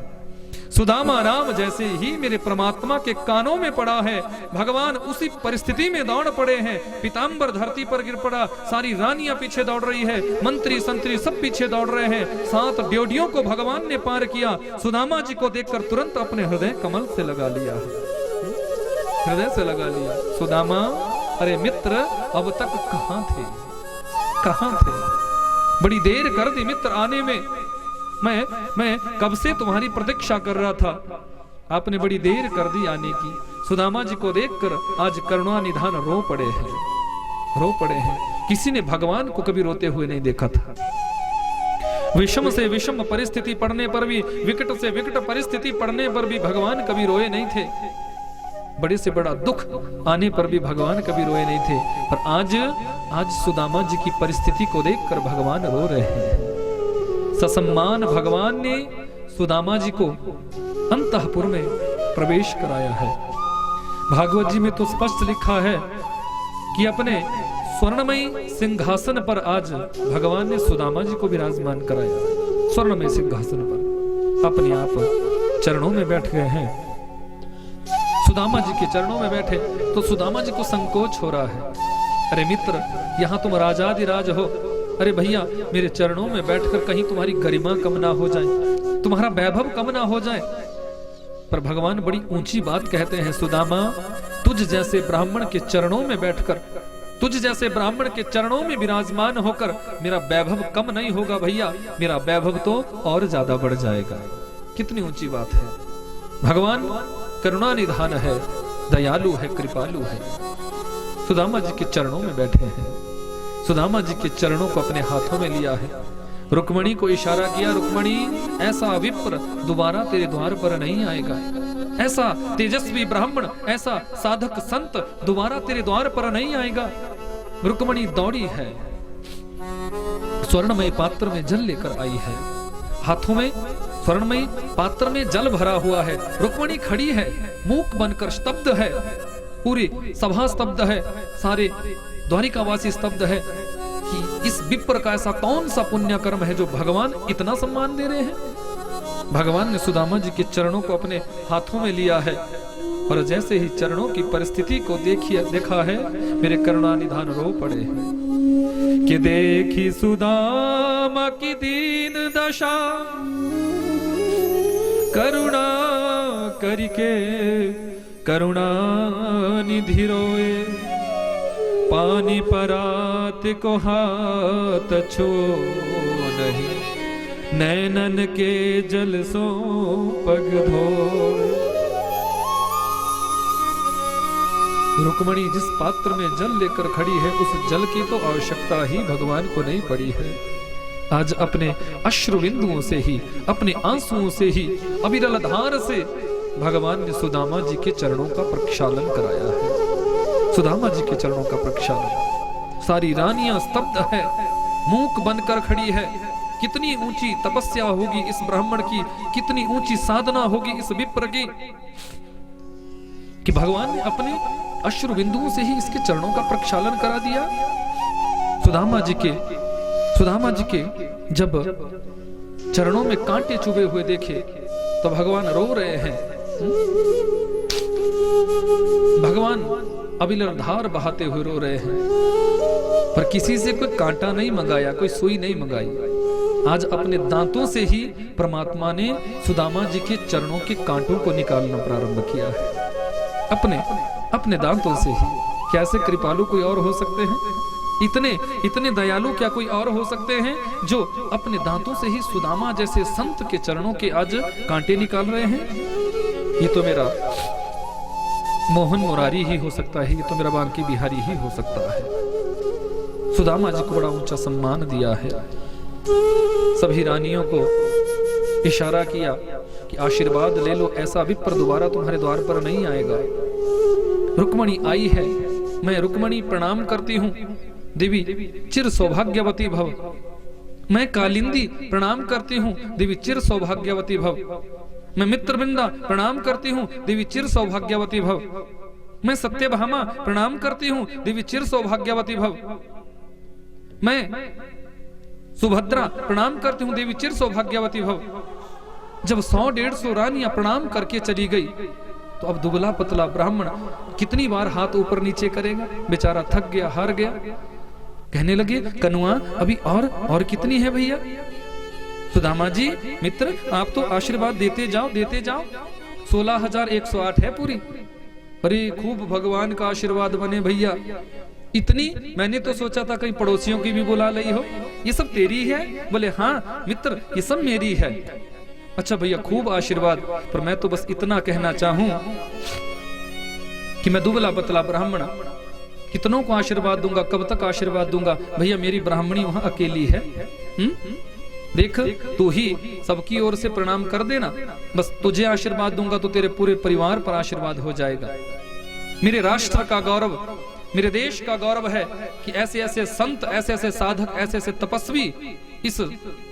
सुदामा नाम जैसे ही मेरे परमात्मा के कानों में पड़ा है, भगवान उसी परिस्थिति में दौड़ पड़े हैं। पीतांबर धरती पर गिर पड़ा, सारी रानियां पीछे दौड़ रही है, मंत्री संतरी सब पीछे दौड़ रहे हैं। 7 ड्योढ़ियों को भगवान ने पार किया। सुदामा जी को देखकर तुरंत अपने हृदय कमल से लगा लिया, हृदय से लगा लिया। सुदामा, अरे मित्र, अब तक कहां थे, कहां थे? बड़ी देर कर दी मित्र आने में। मैं कब से तुम्हारी प्रतीक्षा कर रहा था, आपने बड़ी देर कर दी आने की। सुदामा जी को देखकर आज करुणा निधान रो पड़े हैं, रो पड़े हैं। किसी ने भगवान को कभी रोते हुए नहीं देखा था। विषम से विषम परिस्थिति पड़ने पर भी, विकट से विकट परिस्थिति पड़ने पर भी भगवान कभी रोए नहीं थे। बड़े से बड़ा दुख आने पर भी भगवान कभी रोए नहीं थे, पर आज सुदामा जी की परिस्थिति को देखकर भगवान रो रहे हैं। ससम्मान भगवान ने सुदामा जी को अंतःपुर में प्रवेश कराया है। भागवत जी में तो स्पष्ट लिखा है कि अपने स्वर्णमयी सिंहासन पर आज भगवान ने सुदामा जी को विराजमान कराया। स्वर्णमयी सिंहासन पर अपने आप चरणों में बैठ गए हैं। सुदामा जी के चरणों में बैठे तो सुदामा जी को संकोच हो रहा है। अरे मित्र, यहाँ तुम राजाधिराज हो, अरे भैया मेरे चरणों में बैठकर कहीं तुम्हारी गरिमा कम ना हो जाए, तुम्हारा वैभव कम ना हो जाए। पर भगवान बड़ी ऊंची बात कहते हैं, सुदामा, तुझ जैसे ब्राह्मण के चरणों में बैठकर, तुझ जैसे ब्राह्मण के चरणों में विराजमान होकर मेरा वैभव कम नहीं होगा भैया, मेरा वैभव तो और ज्यादा बढ़ जाएगा। कितनी ऊंची बात है। भगवान करुणा निधान है, दयालु है, कृपालु है। सुदामा जी के चरणों में बैठे हैं, सुदामा जी के चरणों को अपने हाथों में लिया है। रुक्मणी को इशारा किया, रुक्मणी, ऐसा विप्र दोबारा तेरे द्वार पर नहीं आएगा, ऐसा तेजस्वी ब्राह्मण, ऐसा साधक संत दोबारा तेरे द्वार पर नहीं आएगा। रुक्मणी दौड़ी है, स्वर्णमय पात्र में जल लेकर आई है हाथों में स्वर्णमयी पात्र में जल भरा हुआ है। रुक्मिणी खड़ी है, मूक बनकर स्तब्ध है, पूरी सभा स्तब्ध है, सारे द्वारिकावासी स्तब्ध है कि इस विप्र का ऐसा कौन सा पुण्य कर्म है जो भगवान इतना सम्मान दे रहे हैं। भगवान ने सुदामा जी के चरणों को अपने हाथों में लिया है और जैसे ही चरणों की परिस्थिति को देखा है, मेरे करुणा निधान रो पड़े हैं कि देखी सुदामा की दीन दशा, करुणा करके करुणा निधि रोए, पानी परात को हाथ छो नहीं, नैनन के जल सो पग धोए। रुक्मिणी जिस पात्र में जल लेकर खड़ी है, उस जल की तो आवश्यकता ही भगवान को नहीं पड़ी है। आज अपने अश्रु बिंदुओं से ही, अपने आंसुओं से ही, अविरल धार से भगवान ने सुदामा जी के चरणों का प्रक्षालन कराया है। सुदामा जी के चरणों का प्रक्षालन। सारी रानियां स्तब्ध है, मूक बनकर खड़ी है। कितनी ऊंची तपस्या होगी इस ब्राह्मण की, कितनी ऊंची साधना होगी इस विप्र की, कि भगवान ने अपने अश्रु बिंदुओं से ही इसके चरणों का प्रक्षालन करा दिया। सुदामा जी के जब चरणों में कांटे चुभे हुए देखे तो भगवान रो रहे हैं। भगवान अविरल धार बहाते हुए रो रहे हैं, पर किसी से कोई कांटा नहीं मंगाया, कोई सुई नहीं मंगाई। आज अपने दांतों से ही परमात्मा ने सुदामा जी के चरणों के कांटों को निकालना प्रारंभ किया है। अपने दांतों से ही। क्या ऐसे कृपालु कोई और हो सकते हैं? इतने दयालु क्या कोई और हो सकते हैं जो अपने दांतों से ही सुदामा जैसे संत के चरणों के आज कांटे निकाल रहे हैं? ये तो मेरा मोहन मुरारी ही हो सकता है, ये तो मेरा बांकी बिहारी ही हो सकता है। सुदामा जी को बड़ा ऊंचा सम्मान दिया है। सभी रानियों को इशारा किया कि आशीर्वाद ले लो, ऐसा विप्र दोबारा तुम्हारे द्वार पर नहीं आएगा। रुक्मिणी आई है, मैं रुक्मिणी प्रणाम करती हूँ, देवी चिर सौभाग्यवती भव। मैं कालिंदी प्रणाम करती हूँ, देवी चिर सौभाग्यवती भव। मैं मित्रवृंदा प्रणाम करती हूँ, देवी चिर सौभाग्यवती भव। मैं सत्यभामा प्रणाम करती हूँ, देवी चिर सौभाग्यवती भव। मैं सुभद्रा प्रणाम करती हूँ, देवी चिर सौभाग्यवती भव। जब 100-150 रानियां प्रणाम करके चली गई तो अब दुबला पतला ब्राह्मण कितनी बार हाथ ऊपर नीचे करेगा? बेचारा थक गया, हार गया। कहने लगे, कनुआ अभी और कितनी है भैया? सुदामा जी मित्र, आप तो आशीर्वाद देते जाओ 16,108 है पूरी। अरे खूब भगवान का आशीर्वाद बने भैया। इतनी? मैंने तो सोचा था कहीं पड़ोसियों की भी बुला ली हो। ये सब तेरी है? बोले हाँ मित्र, ये सब मेरी है। अच्छा भैया खूब आशीर्वाद, पर मैं तो बस इतना कहना चाहूं कि मैं दुबला पतला ब्राह्मण कितनों को आशीर्वाद दूंगा, कब तक आशीर्वाद दूंगा? भैया मेरी ब्राह्मणी वहां अकेली है। देख तू ही सबकी ओर से प्रणाम कर देना, बस तुझे आशीर्वाद दूंगा तो तेरे पूरे परिवार पर आशीर्वाद हो जाएगा। मेरे राष्ट्र का गौरव, मेरे देश का गौरव है कि ऐसे ऐसे संत, ऐसे ऐसे साधक, ऐसे ऐसे तपस्वी इस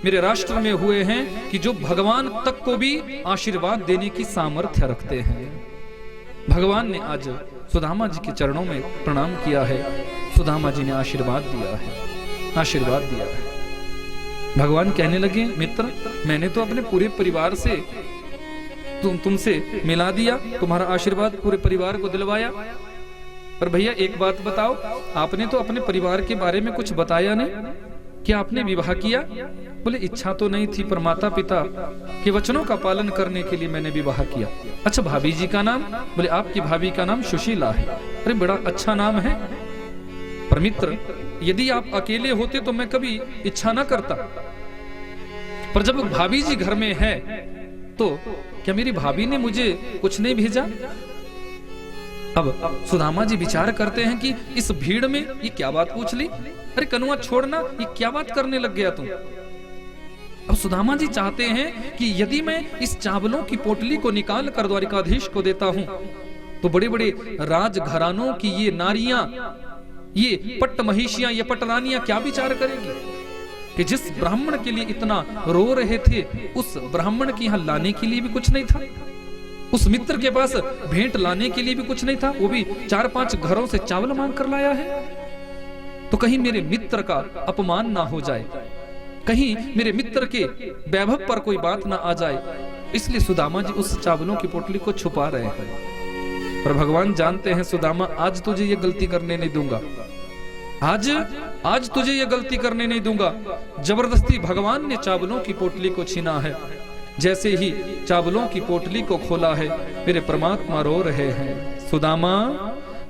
मेरे राष्ट्र में हुए हैं कि जो भगवान तक को भी आशीर्वाद देने की सामर्थ्य रखते हैं। भगवान ने आज सुदामा जी के चरणों में प्रणाम किया है। सुदामा जी ने आशीर्वाद दिया है, आशीर्वाद दिया है। भगवान कहने लगे, मित्र मैंने तो अपने पूरे परिवार से तुमसे मिला दिया, तुम्हारा आशीर्वाद पूरे परिवार को दिलवाया। पर भैया एक बात बताओ, आपने तो अपने परिवार के बारे में कुछ बताया नहीं। क्या आपने विवाह किया? बोले इच्छा तो नहीं थी, पर माता पिता के वचनों का पालन करने के लिए मैंने विवाह किया। अच्छा भाभी जी का नाम? बोले आपकी भाभी का नाम सुशीला है। अरे बड़ा अच्छा नाम है। पर मित्र यदि आप अकेले होते तो मैं कभी इच्छा ना करता, पर जब भाभी जी घर में है तो क्या मेरी भाभी ने मुझे कुछ नहीं भेजा? अब सुदामा जी विचार करते हैं कि इस भीड़ में ये क्या बात पूछ ली। अरे कनुआ छोड़ना, ये क्या बात करने लग गया तू? अब सुदामा जी चाहते हैं कि यदि मैं इस चावलों की पोटली को निकाल कर द्वारिकाधीश को देता हूं तो बड़े बड़े राजघरानों की ये नारियां, ये पट्ट महिषियां, ये पटरानियां क्या विचार करेंगी? कि जिस ब्राह्मण के लिए इतना रो रहे थे, उस ब्राह्मण के यहाँ लाने के लिए भी कुछ नहीं था, उस मित्र के पास भेंट लाने के लिए भी कुछ नहीं था, वो भी 4-5 घरों से चावल मांग कर लाया है। तो कहीं मेरे मित्र का अपमान ना हो जाए, कहीं मेरे मित्र के वैभव पर कोई बात ना आ जाए, इसलिए सुदामा जी उस चावलों की पोटली को छुपा रहे हैं। पर भगवान जानते हैं, सुदामा आज तुझे ये गलती करने नहीं दूंगा, आज तुझे ये गलती करने नहीं दूंगा। जबरदस्ती भगवान ने चावलों की पोटली को छीना है। जैसे ही चावलों की पोटली को खोला है, मेरे परमात्मा रो रहे हैं, सुदामा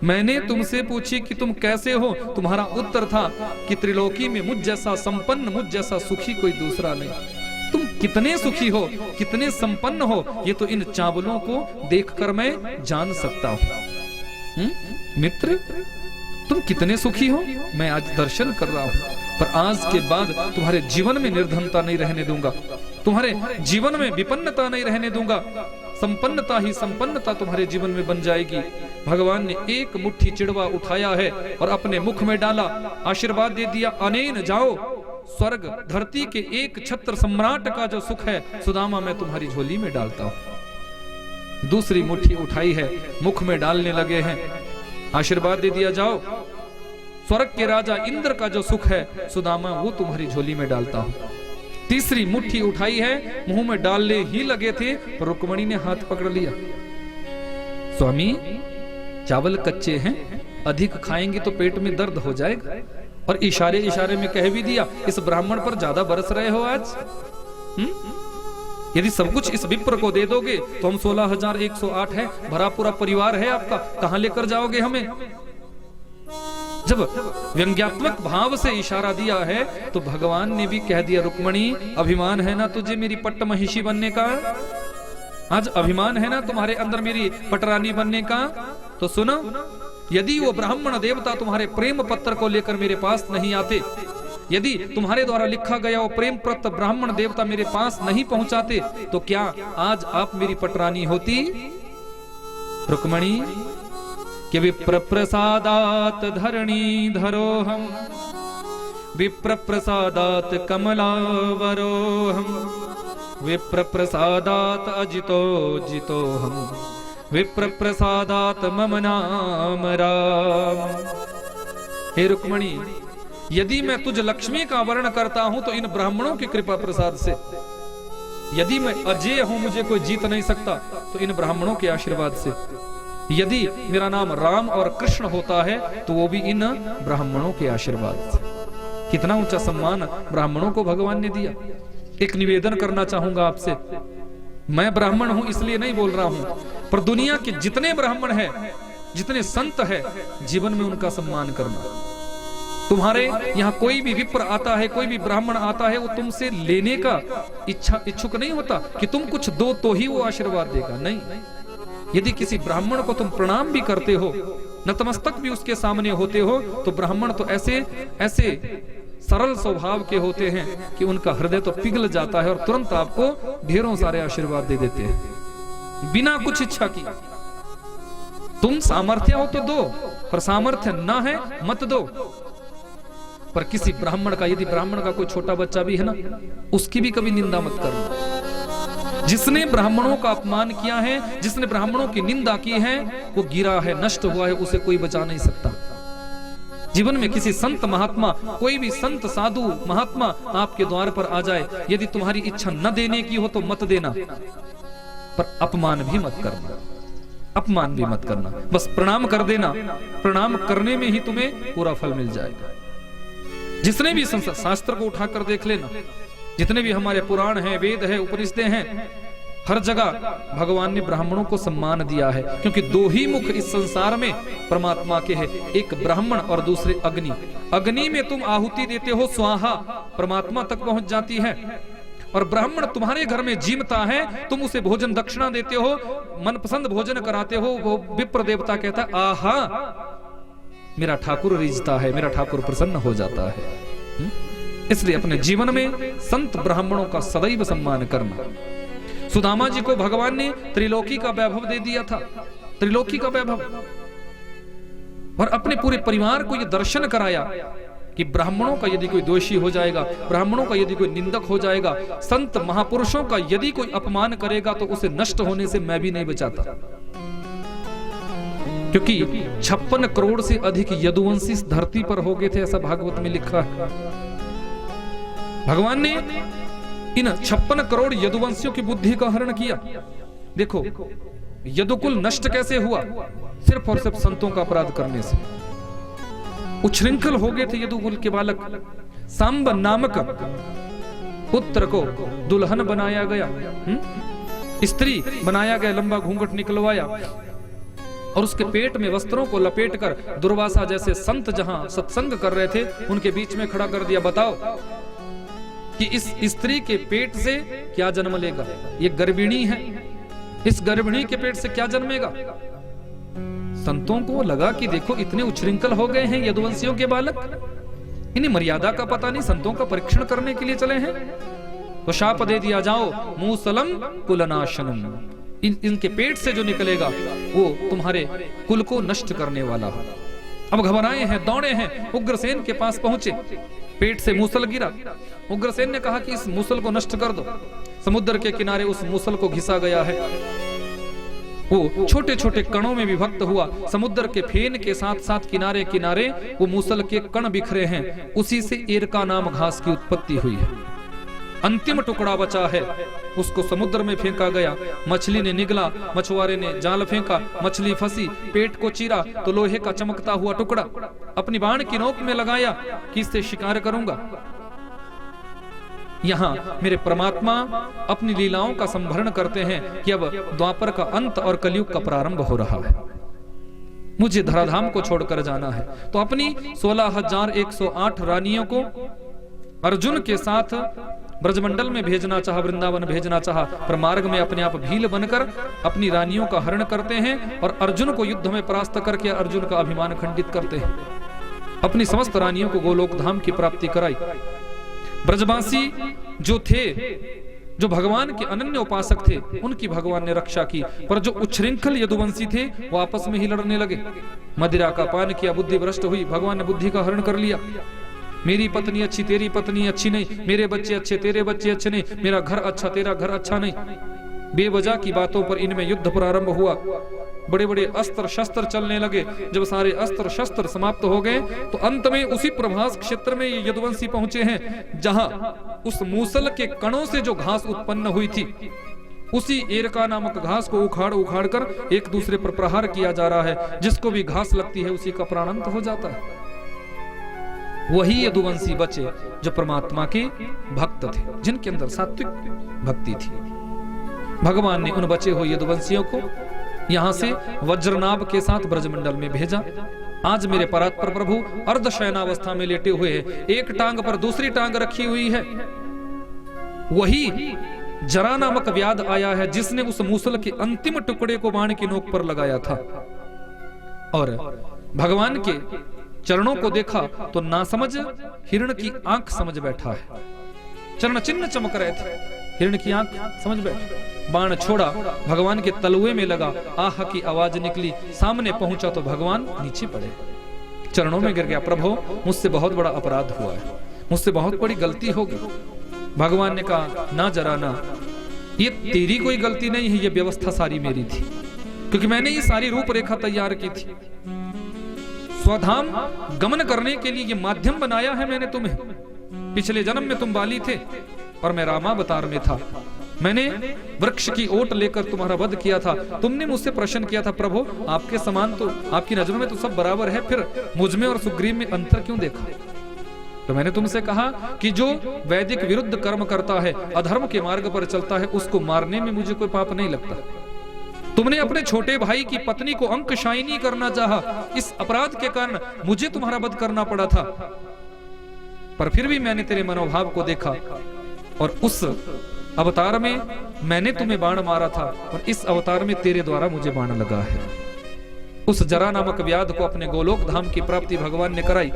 मैंने तुमसे पूछी कि तुम कैसे हो, तुम्हारा उत्तर था कि त्रिलोकी में मुझ जैसा संपन्न, मुझ जैसा सुखी कोई दूसरा नहीं। तुम कितने सुखी हो, कितने संपन्न हो, ये तो इन चावलों को देखकर मैं जान सकता हूं। मित्र, तुम कितने सुखी हो, मैं आज दर्शन कर रहा हूं। पर आज के बाद तुम्हारे जीवन में निर्धनता नहीं रहने दूंगा, तुम्हारे जीवन में विपन्नता नहीं रहने दूंगा, संपन्नता ही संपन्नता तुम्हारे जीवन में बन जाएगी। भगवान ने एक मुट्ठी चिड़वा उठाया है और अपने मुख में डाला, आशीर्वाद दे दिया, अनेन जाओ, स्वर्ग धरती के एक छत्र सम्राट का जो सुख है सुदामा मैं तुम्हारी झोली में डालता हूं। दूसरी मुट्ठी उठाई है, मुख में डालने लगे हैं, आशीर्वाद दे दिया, जाओ, स्वर्ग के राजा इंद्र का जो सुख है सुदामा वो तुम्हारी झोली में डालता हूं। तीसरी मुट्ठी उठाई है, मुंह में डालने ही लगे थे, पर रुक्मणी ने हाथ पकड़ लिया। स्वामी, चावल कच्चे हैं, अधिक खाएंगे तो पेट में दर्द हो जाएगा। और इशारे इशारे में कह भी दिया, इस ब्राह्मण पर ज्यादा बरस रहे हो आज। यदि सब कुछ इस विप्र को दे दोगे तो हम 16,108 है, भरा पूरा परिवार है आपका, कहां लेकर जाओगे हमें। जब व्यंग्यात्मक भाव से इशारा दिया है तो भगवान ने भी कह दिया, रुक्मणी अभिमान है ना तुझे मेरी पट्ट महिषी बनने का, आज अभिमान है ना तुम्हारे अंदर मेरी पटरानी बनने का। तो सुनो, यदि वो ब्राह्मण देवता तुम्हारे प्रेम पत्र को लेकर मेरे पास नहीं आते, यदि तुम्हारे द्वारा लिखा गया वो प्रेम पत्र ब्राह्मण देवता मेरे पास नहीं पहुंचाते, तो क्या आज आप मेरी पटरानी होती। रुक्मणी कि विप्र प्रसादात धरणी धरोहम, विप्र प्रसादात कमलावरोहम, विप्र प्रसादात अजितो जितोहम, विप्र प्रसादात मम नाम राम। हे रुक्मणी, यदि मैं तुझ लक्ष्मी का वर्ण करता हूं तो इन ब्राह्मणों की कृपा प्रसाद से, यदि मैं अजय हूं, मुझे कोई जीत नहीं सकता, तो इन ब्राह्मणों के आशीर्वाद से, यदि मेरा नाम राम और कृष्ण होता है तो वो भी इन ब्राह्मणों के आशीर्वाद से। कितना ऊंचा सम्मान ब्राह्मणों को भगवान ने दिया। एक निवेदन करना चाहूंगा आपसे, मैं ब्राह्मण हूं इसलिए नहीं बोल रहा हूं, पर दुनिया के जितने ब्राह्मण हैं, जितने संत हैं, जीवन में उनका सम्मान करना। तुम्हारे यहाँ कोई भी विप्र आता है, कोई भी ब्राह्मण आता है, वो तुमसे लेने का इच्छुक नहीं होता कि तुम कुछ दो तो ही वो आशीर्वाद देगा, नहीं। यदि किसी ब्राह्मण को तुम प्रणाम भी करते हो, नतमस्तक भी उसके सामने होते हो, तो ब्राह्मण तो ऐसे सरल स्वभाव के होते हैं कि उनका हृदय तो पिघल जाता है और तुरंत आपको ढेरों सारे आशीर्वाद दे देते हैं बिना कुछ इच्छा की। तुम सामर्थ्य हो तो दो, पर सामर्थ्य ना है मत दो। पर किसी ब्राह्मण का, यदि ब्राह्मण का कोई छोटा बच्चा भी है ना, उसकी भी कभी निंदा मत करना। जिसने ब्राह्मणों का अपमान किया है, जिसने ब्राह्मणों की निंदा की है, वो गिरा है, नष्ट हुआ है, उसे कोई बचा नहीं सकता। जीवन में किसी संत महात्मा, कोई भी संत साधु महात्मा आपके द्वार पर आ जाए, यदि तुम्हारी इच्छा न देने की हो तो मत देना, पर अपमान भी मत करना, अपमान भी मत करना, बस प्रणाम कर देना। प्रणाम करने में ही तुम्हें पूरा फल मिल जाएगा। जिसने भी शास्त्र को उठाकर देख लेना, जितने भी हमारे पुराण हैं, वेद है, उपनिषदें हैं, हर जगह भगवान ने ब्राह्मणों को सम्मान दिया है, क्योंकि दो ही मुख इस संसार में परमात्मा के हैं, एक ब्राह्मण और दूसरे अग्नि। अग्नि में तुम आहुति देते हो, स्वाहा परमात्मा तक पहुंच जाती है, और ब्राह्मण तुम्हारे घर में जीमता है, तुम उसे भोजन दक्षिणा देते हो, मनपसंद भोजन कराते हो, वो विप्र देवता कहता है आहा मेरा ठाकुर रिझता है, मेरा ठाकुर प्रसन्न हो जाता है। इसलिए अपने जीवन में संत ब्राह्मणों का सदैव सम्मान करना। सुदामा जी को भगवान ने त्रिलोकी का वैभव दे दिया था, त्रिलोकी का वैभव, और अपने पूरे परिवार को यह दर्शन कराया कि ब्राह्मणों का यदि कोई दोषी हो जाएगा, ब्राह्मणों का यदि कोई निंदक हो जाएगा, संत महापुरुषों का यदि कोई अपमान करेगा तो उसे नष्ट होने से मैं भी नहीं बचाता। क्योंकि 56 करोड़ से अधिक यदुवंशी इस धरती पर हो गए थे, ऐसा भागवत में लिखा है। भगवान ने इन 56 करोड़ यदुवंशियों की बुद्धि का हरण किया। देखो यदुकुल नष्ट कैसे हुआ? सिर्फ और सिर्फ संतों का अपराध करने से। उच्छृंखल हो गए थे यदुकुल के बालक। सांब नामक पुत्र को दुल्हन बनाया गया, स्त्री बनाया गया, लंबा घूंघट निकलवाया और उसके पेट में वस्त्रों को लपेटकर दुर्वासा जैसे संत जहां सत्संग कर रहे थे उनके बीच में खड़ा कर दिया। बताओ कि इस स्त्री के पेट से क्या जन्म लेगा? ये गर्भिणी है, इस गर्भिणी के पेट से क्या जन्मेगा? संतों को लगा कि देखो इतने उच्छृंखल हो गए हैं यदुवंशियों के बालक, इन्हें मर्यादा का पता नहीं, संतों का परीक्षण करने के लिए चले हैं। तो शाप दे दिया, जाओ मूसलम कुलनाशनम, इनके पेट से जो निकलेगा वो तुम्हारे कुल को नष्ट करने वाला है। अब घबराए हैं, दौड़े हैं, उग्रसेन के पास पहुंचे। पेट से मूसल गिरा। उग्रसेन ने कहा कि इस मूसल को नष्ट कर दो। समुद्र के किनारे उस मूसल को घिसा गया है, वो छोटे छोटे कणों में विभक्त हुआ। समुद्र के फेन के साथ साथ किनारे किनारे वो मूसल के कण बिखरे हैं। उसी से एरका नाम घास की उत्पत्ति हुई है। अंतिम टुकड़ा बचा है, उसको समुद्र में फेंका गया। मछली ने निगला, मछुआरे ने जाल फेंका, मछली फंसी, पेट को चीरा तो लोहे का चमकता हुआ टुकड़ा अपनी बाण की नोक में लगाया कि इससे शिकार करूंगा। यहाँ मेरे परमात्मा अपनी लीलाओं का संभरण करते हैं कि अब द्वापर का अंत और कलयुग का प्रारंभ हो रहा है, मुझे धराधाम को छोड़कर जाना है। तो अपनी 16,108 रानियों को अर्जुन के साथ ब्रजमंडल में भेजना चाहा, वृंदावन भेजना चाहा, पर मार्ग में अपने आप भील बनकर अपनी रानियों का हरण करते हैं और अर्जुन को युद्ध में परास्त करके अर्जुन का अभिमान खंडित करते हैं। अपनी समस्त रानियों को गोलोक धाम की प्राप्ति कराई। ब्रजवासी जो थे, जो भगवान के अनन्य उपासक थे, उनकी भगवान ने रक्षा की। पर जो उच्छृंखल यदुवंशी थे वो आपस में ही लड़ने लगे। मदिरा का पान किया, बुद्धि भ्रष्ट हुई, भगवान ने बुद्धि का हरण कर लिया। मेरी पत्नी अच्छी, तेरी पत्नी अच्छी नहीं, मेरे बच्चे अच्छे, तेरे बच्चे अच्छे नहीं, मेरा घर अच्छा, तेरा घर अच्छा नहीं। बेवजह की बातों पर इनमें युद्ध प्रारंभ हुआ। बड़े बड़े अस्त्र शस्त्र चलने लगे। जब सारे अस्त्र शस्त्र समाप्त हो गए तो अंत में उसी प्रभास क्षेत्र में ये यदुवंशी पहुंचे हैं जहां उस मूसल के कणों से जो घास उत्पन्न हुई थी, उसी एरका नामक घास को उखाड़ उखाड़ कर एक दूसरे पर प्रहार किया जा रहा है। जिसको भी घास लगती है उसी का प्राणांत हो जाता है। वही यदुवंशी बचे जो परमात्मा के भक्त थे, जिनके अंदर सात्विक भक्ति थी। भगवान ने उन बचे हुए यदुवंशियों को यहां से वज्रनाभ के साथ ब्रजमंडल में भेजा। आज मेरे परात्पर प्रभु अर्धशयनावस्था में लेटे हुए हैं, एक टांग पर दूसरी टांग रखी हुई है। वही जरा नामक व्याध आया है जिसने उस मूसल के अंतिम टुकड़े को बाण की नोक पर लगाया था। और भगवान के चरणों को देखा तो नासमझ हिरण की आंख समझ बैठा है। चरण चिन्ह चमक रहे थे, हिरण की आंख समझ बैठा। बाण छोड़ा, भगवान के तलुए में लगा, आह की आवाज निकली। सामने पहुंचा तो भगवान नीचे पड़े, चरणों में गिर गया। प्रभु मुझसे बहुत बड़ा अपराध हुआ है, मुझसे बहुत बड़ी गलती हो गई। भगवान ने कहा ना जरा ना, ये तेरी कोई गलती नहीं है, ये व्यवस्था सारी मेरी थी, क्योंकि मैंने ये सारी रूपरेखा तैयार की थी। स्वधाम गमन करने के लिए ये माध्यम बनाया है मैंने तुम्हें। पिछले जन्म में तुम बाली थे और मैं रामावतार में था। मैंने वृक्ष की ओट लेकर तुम्हारा वध किया था। तुमने मुझसे प्रश्न किया था प्रभु आपके समान तो, आपकी नजरों में तो सब बराबर है, फिर मुझमें और सुग्रीव में अंतर क्यों देखा? तो मैंने तुमसे कहा कि जो वैदिक विरुद्ध कर्म करता है, अधर्म के मार्ग पर चलता है, उसको मारने में मुझे कोई पाप नहीं लगता। तुमने अपने छोटे भाई की पत्नी को अंकशायिनी करना चाहा, इस अपराध के कारण मुझे तुम्हारा वध करना पड़ा था, पर फिर भी मैंने तेरे मनोभाव को देखा और उस अवतार में मैंने तुम्हें बाण मारा था और इस अवतार में तेरे द्वारा मुझे बाण लगा है। उस जरा नामक व्याध को अपने गोलोक धाम की प्राप्ति भगवान ने कराई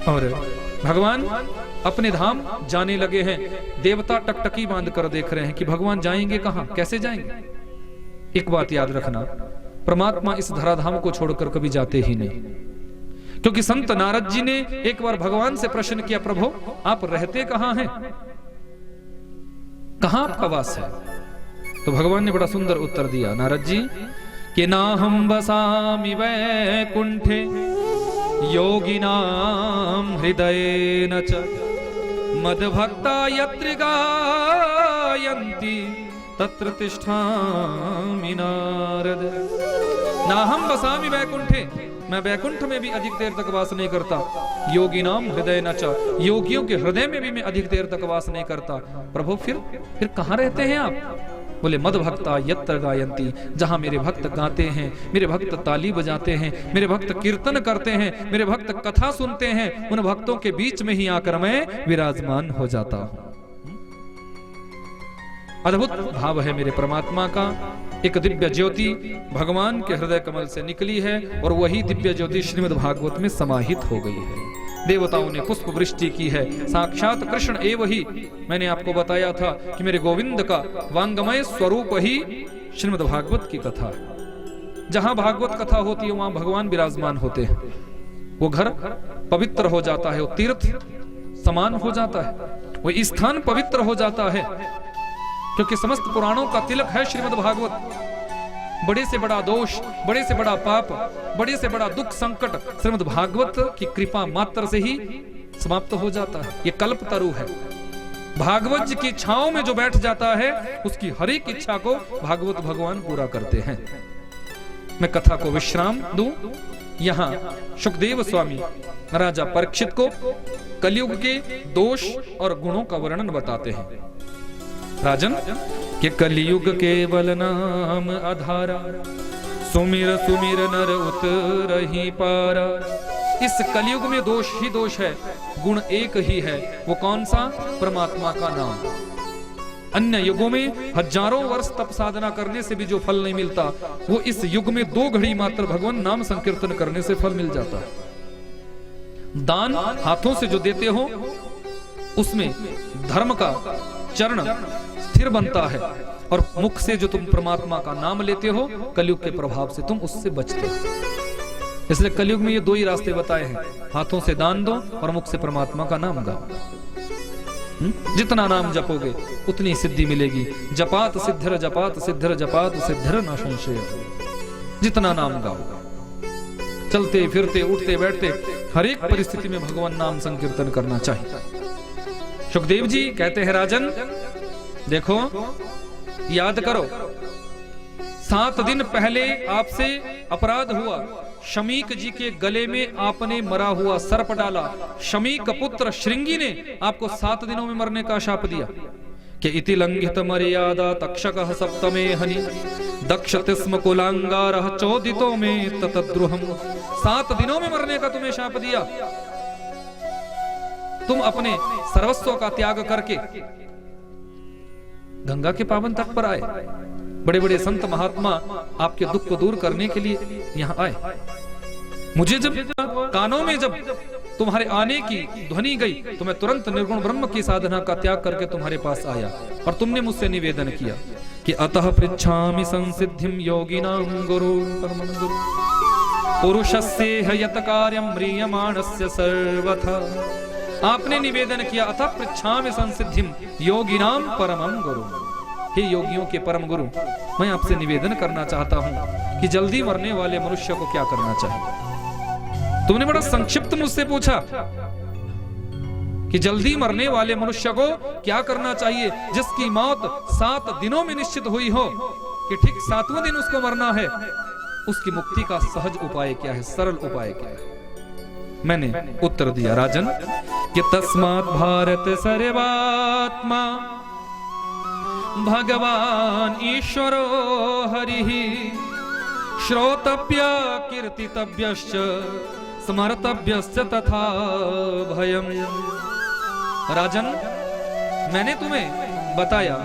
और भगवान अपने धाम जाने लगे हैं। देवता टकटकी बांध कर देख रहे हैं कि भगवान जाएंगे कहां, कैसे जाएंगे। एक बात याद रखना, परमात्मा इस धराधाम को छोड़कर कभी जाते ही नहीं, क्योंकि संत नारद जी ने एक बार भगवान से प्रश्न किया, प्रभु आप रहते कहां हैं, कहां आपका वास है? तो भगवान ने बड़ा सुंदर उत्तर दिया नारद जी कि नाहं वसामि वैकुंठे योगिनां हृदयेन च मद्भक्ता यत्र गायन्ति तत्र तिष्ठामि नारद। नाहं वसामि वैकुंठे, मैं वैकुंठ में भी अधिक देर तक वास नहीं करता, योगिनाम हृदय न च, योगियों के हृदय में भी मैं अधिक देर तक वास नहीं करता। प्रभु फिर कहां रहते हैं आप? बोले मद भक्ता यत्र गायंती, जहां मेरे भक्त गाते हैं, मेरे भक्त ताली बजाते हैं, मेरे भक्त कीर्तन करते हैं, मेरे भक्त कथा सुनते हैं, उन भक्तों के बीच में ही आकर मैं विराजमान हो जाता हूं। अद्भुत भाव है मेरे परमात्मा का। एक दिव्य ज्योति भगवान के हृदय कमल से निकली है और वही दिव्य ज्योति श्रीमद् भागवत में समाहित हो गई है। देवताओं ने पुष्प वृष्टि की है, साक्षात कृष्ण एव ही। मैंने आपको बताया था कि मेरे गोविंद का वांगमय स्वरूप ही श्रीमद् भागवत की कथा है। जहां भागवत कथा होती है वहां भगवान विराजमान होते हैं, वो घर पवित्र हो जाता है, वो तीर्थ समान हो जाता है, वो स्थान पवित्र हो जाता है, क्योंकि समस्त पुराणों का तिलक है श्रीमद् भागवत। बड़े से बड़ा दोष, बड़े से बड़ा पाप, बड़े से बड़ा दुख संकट श्रीमद् भागवत की कृपा मात्र से ही समाप्त हो जाता है। ये कल्प तरु है। भागवत जी की छांव में जो बैठ जाता है उसकी हर एक इच्छा को भागवत भगवान पूरा करते हैं। मैं कथा को विश्राम दूं। यहाँ सुखदेव स्वामी राजा परीक्षित को कलयुग के दोष और गुणों का वर्णन बताते हैं। राजन के कलयुग केवल नाम आधारा, सुमिर सुमिर नर उतरहि पारा। इस कलयुग में दोष ही दोष है, गुण एक ही है। वो कौन सा? परमात्मा का नाम। अन्य युगों में हजारों वर्ष तप साधना करने से भी जो फल नहीं मिलता, वो इस युग में 2 घड़ी मात्र भगवान नाम संकीर्तन करने से फल मिल जाता है। दान हाथों से जो देते हो उसमें धर्म का चरण स्थिर बनता है, और मुख से जो तुम परमात्मा का नाम लेते हो कलयुग के प्रभाव से तुम उससे बचते हो। इसलिए कलयुग में ये 2 ही रास्ते बताए हैं, हाथों से दान दो और मुख से परमात्मा का नाम गाओ। जितना नाम जपोगे उतनी सिद्धि मिलेगी। जपात सिद्धिर जपात सिद्धिर जपात सिद्धिर न संशय। जितना नाम गाओ, चलते फिरते उठते बैठते हर एक परिस्थिति में भगवान नाम संकीर्तन करना चाहिए। सुखदेव जी कहते हैं, राजन देखो, याद करो 7 दिन पहले आपसे अपराध हुआ। शमीक जी के गले में आपने मरा हुआ सर्प डाला। शमीक पुत्र श्रृंगी ने आपको 7 दिनों में मरने का शाप दिया कि इति लंघित मर्यादा तक्षकः सप्तमे हनि दक्षते स्म कुलांगारः चोदितो में ततद्रुहम्। 7 दिनों में मरने का तुम्हें शाप दिया। तुम अपने सर्वस्व का त्याग करके गंगा के पावन तट पर आए। बड़े बड़े संत महात्मा आपके दुख को दूर करने के लिए यहाँ आए। मुझे जब कानों में जब तुम्हारे आने की ध्वनि गई तो मैं तुरंत निर्गुण ब्रह्म की साधना का त्याग करके तुम्हारे पास आया, और तुमने मुझसे निवेदन किया कि अतः पृच्छामि संसिद्धिं योगिनां गुरु परमं गुरु पुरुषस्य यत् कार्यं म्रियमाणस्य सर्वथा। आपने निवेदन किया, अतः पृच्छामि संसिद्धिं योगिनां परमं गुरु। हे योगियों के परम गुरु, मैं आपसे निवेदन करना चाहता हूं कि जल्दी मरने वाले मनुष्य को क्या करना चाहिए। तुमने बड़ा संक्षिप्त मुझसे पूछा कि जल्दी मरने वाले मनुष्य को क्या करना चाहिए, जिसकी मौत 7 दिनों में निश्चित हुई हो कि ठीक 7वें दिन उसको मरना है। उसकी मुक्ति का सहज उपाय क्या है, सरल उपाय क्या है? मैंने उत्तर दिया, राजन कि तस्मात् भारत सर्वात्मा भगवान ईश्वरो हरिः श्रोतव्य कीर्तितव्यश्च स्मर्तव्यश्च तथा भयम्। राजन, मैंने तुम्हें बताया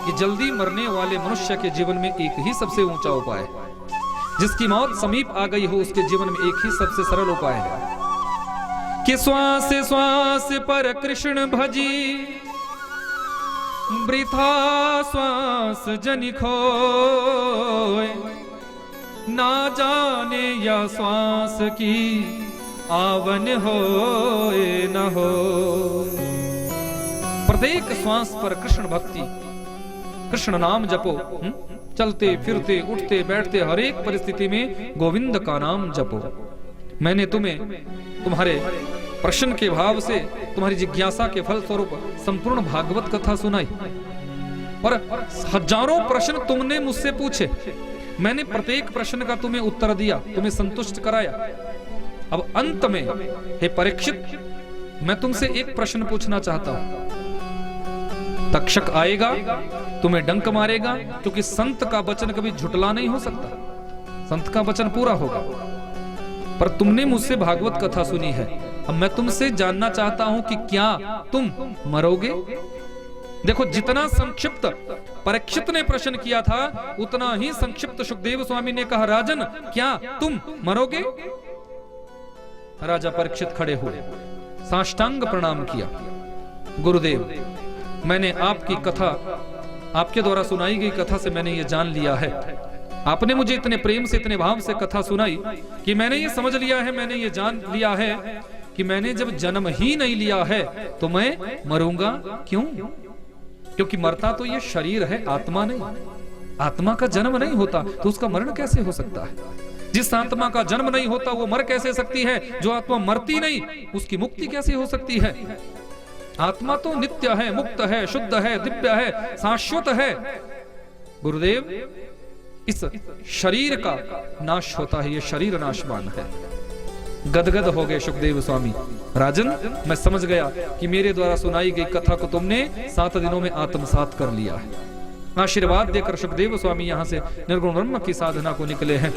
कि जल्दी मरने वाले मनुष्य के जीवन में एक ही सबसे ऊंचा उपाय है। जिसकी मौत समीप आ गई हो उसके जीवन में एक ही सबसे सरल उपाय है कि श्वास श्वास पर कृष्ण भजी वृथा श्वास जनि खोए, ना जाने या श्वास की आवन हो न हो। प्रत्येक श्वास पर कृष्ण भक्ति, कृष्ण नाम जपो। चलते फिरते उठते बैठते हर एक परिस्थिति में गोविंद का नाम जपो। मैंने तुम्हें तुम्हारे प्रश्न के भाव से, तुम्हारी जिज्ञासा के फल स्वरूप संपूर्ण भागवत कथा सुनाई, और हजारों प्रश्न तुमने मुझसे पूछे। मैंने प्रत्येक प्रश्न का तुम्हें उत्तर दिया, तुम्हें संतुष्ट कराया। अब अंत में हे परीक्षित, मैं तुमसे एक प्रश्न पूछना चाहता हूं। तक्षक आएगा, तुम्हें डंक मारेगा, क्योंकि संत का वचन कभी झुटला नहीं हो सकता, संत का वचन पूरा होगा। पर तुमने मुझसे भागवत कथा सुनी है, अब मैं तुमसे जानना चाहता हूं कि क्या तुम मरोगे? देखो, जितना संक्षिप्त परीक्षित ने प्रश्न किया था, उतना ही संक्षिप्त सुखदेव स्वामी ने कहा, राजन क्या तुम मरोगे? राजा परीक्षित खड़े हुए, साष्टांग प्रणाम किया। गुरुदेव, मैंने आपकी कथा, आपके द्वारा सुनाई गई कथा से मैंने ये जान लिया है, आपने मुझे इतने प्रेम से, इतने भाव से कथा सुनाई कि मैंने ये समझ लिया है, मैंने ये जान लिया है कि मैंने जब जन्म ही नहीं लिया है तो मैं मरूंगा क्यों? क्योंकि मरता तो ये शरीर है, आत्मा नहीं। आत्मा का जन्म नहीं होता तो उसका मरण कैसे हो सकता है? जिस आत्मा का जन्म नहीं होता वो मर कैसे सकती है? जो आत्मा मरती नहीं, उसकी मुक्ति कैसे हो सकती है? आत्मा तो नित्य है, मुक्त है, शुद्ध है, दिव्य है, शाश्वत है। गुरुदेव, इस शरीर का नाश होता है, ये शरीर नाशवान है। गदगद हो गए सुखदेव स्वामी। राजन, मैं समझ गया कि मेरे द्वारा सुनाई गई कथा को तुमने 7 दिनों में आत्मसात कर लिया है। आशीर्वाद देकर सुखदेव स्वामी यहाँ से निर्गुण ब्रह्म की साधना को निकले हैं।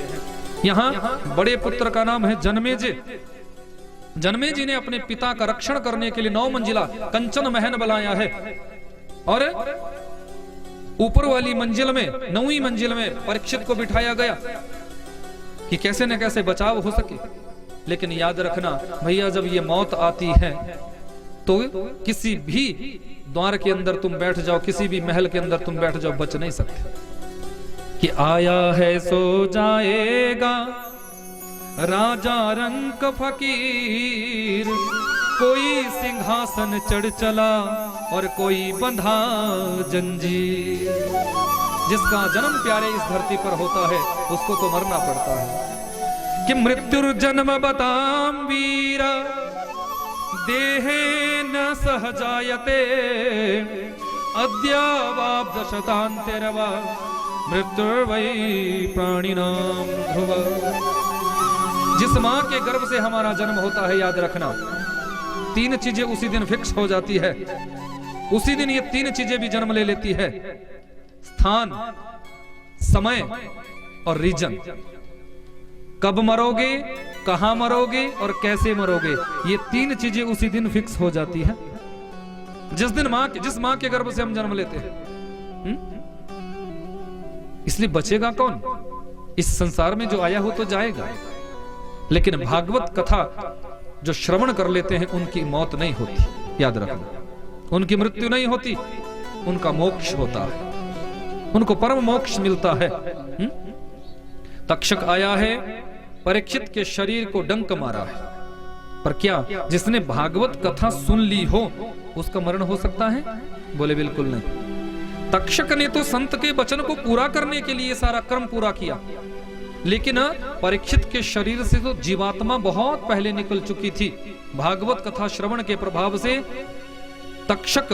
यहाँ बड़े पुत्र का नाम है जन्मेजय। जन्मेजय ने अपने पिता का रक्षण करने के लिए 9 मंजिला कंचन महल बनाया है, और ऊपर वाली मंजिल में, 9वीं मंजिल में परीक्षित को बिठाया गया कि कैसे न कैसे बचाव हो सके। लेकिन याद रखना भैया, जब ये मौत आती है तो किसी भी द्वार के अंदर तुम बैठ जाओ, किसी भी महल के अंदर तुम बैठ जाओ, बच नहीं सकते। कि आया है सो जाएगा राजा रंक फकीर, कोई सिंहासन चढ़ चला और कोई बंधा जंजीर। जिसका जन्म प्यारे इस धरती पर होता है उसको तो मरना पड़ता है। कि मृत्युर्जन्म बताम वीरा देहे न सहजायते, अद्यावाब्द शतान्तेरवा मृत्युर्वै प्राणिनाम ध्रुव। जिस मां के गर्भ से हमारा जन्म होता है, याद रखना 3 चीजें उसी दिन फिक्स हो जाती है। उसी दिन ये 3 चीजें भी जन्म ले लेती है, स्थान, समय और रीजन। कब मरोगे, कहां मरोगे और कैसे मरोगे, ये 3 चीजें उसी दिन फिक्स हो जाती है जिस दिन जिस मां के गर्भ से हम जन्म लेते हैं। इसलिए बचेगा कौन? इस संसार में जो आया हो तो जाएगा, लेकिन भागवत कथा जो श्रवण कर लेते हैं उनकी मौत नहीं होती। याद रखना, उनकी मृत्यु नहीं होती, उनका मोक्ष होता है, उनको परम मोक्ष मिलता है। तक्षक आया है, परीक्षित के शरीर को डंक मारा है, पर क्या जिसने भागवत कथा सुन ली हो उसका मरण हो सकता है? बोले बिल्कुल नहीं। तक्षक ने तो संत के वचन को पूरा करने के लिए सारा कर्म पूरा किया, लेकिन परीक्षित के शरीर से तो जीवात्मा बहुत पहले निकल चुकी थी। भागवत कथा श्रवण के प्रभाव से तक्षक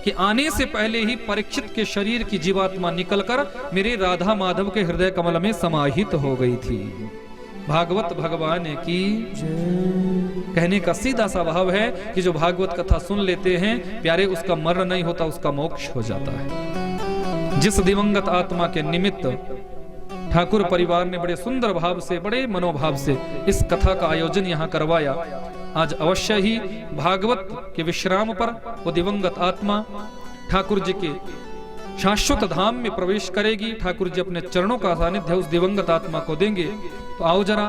के आने से पहले ही परीक्षित के शरीर की जीवात्मा निकलकर मेरे राधा माधव के हृदय कमल में समाहित हो गई थी। भागवत भगवान की कहने का सीधा सा भाव है कि जो भागवत कथा सुन लेते हैं प्यारे, उसका मरण नहीं होता, उसका मोक्ष हो जाता है। जिस दिवंगत आत्मा के निमित्त ठाकुर परिवार ने बड़े सुंदर भाव से, बड़े मनोभाव से इस कथा का आयोजन यहाँ करवाया, आज अवश्य ही भागवत के विश्राम पर वो दिवंगत आत्मा ठाकुर जी के शाश्वत धाम में प्रवेश करेगी। ठाकुर जी अपने चरणों का सानिध्य उस दिवंगत आत्मा को देंगे। तो आओ जरा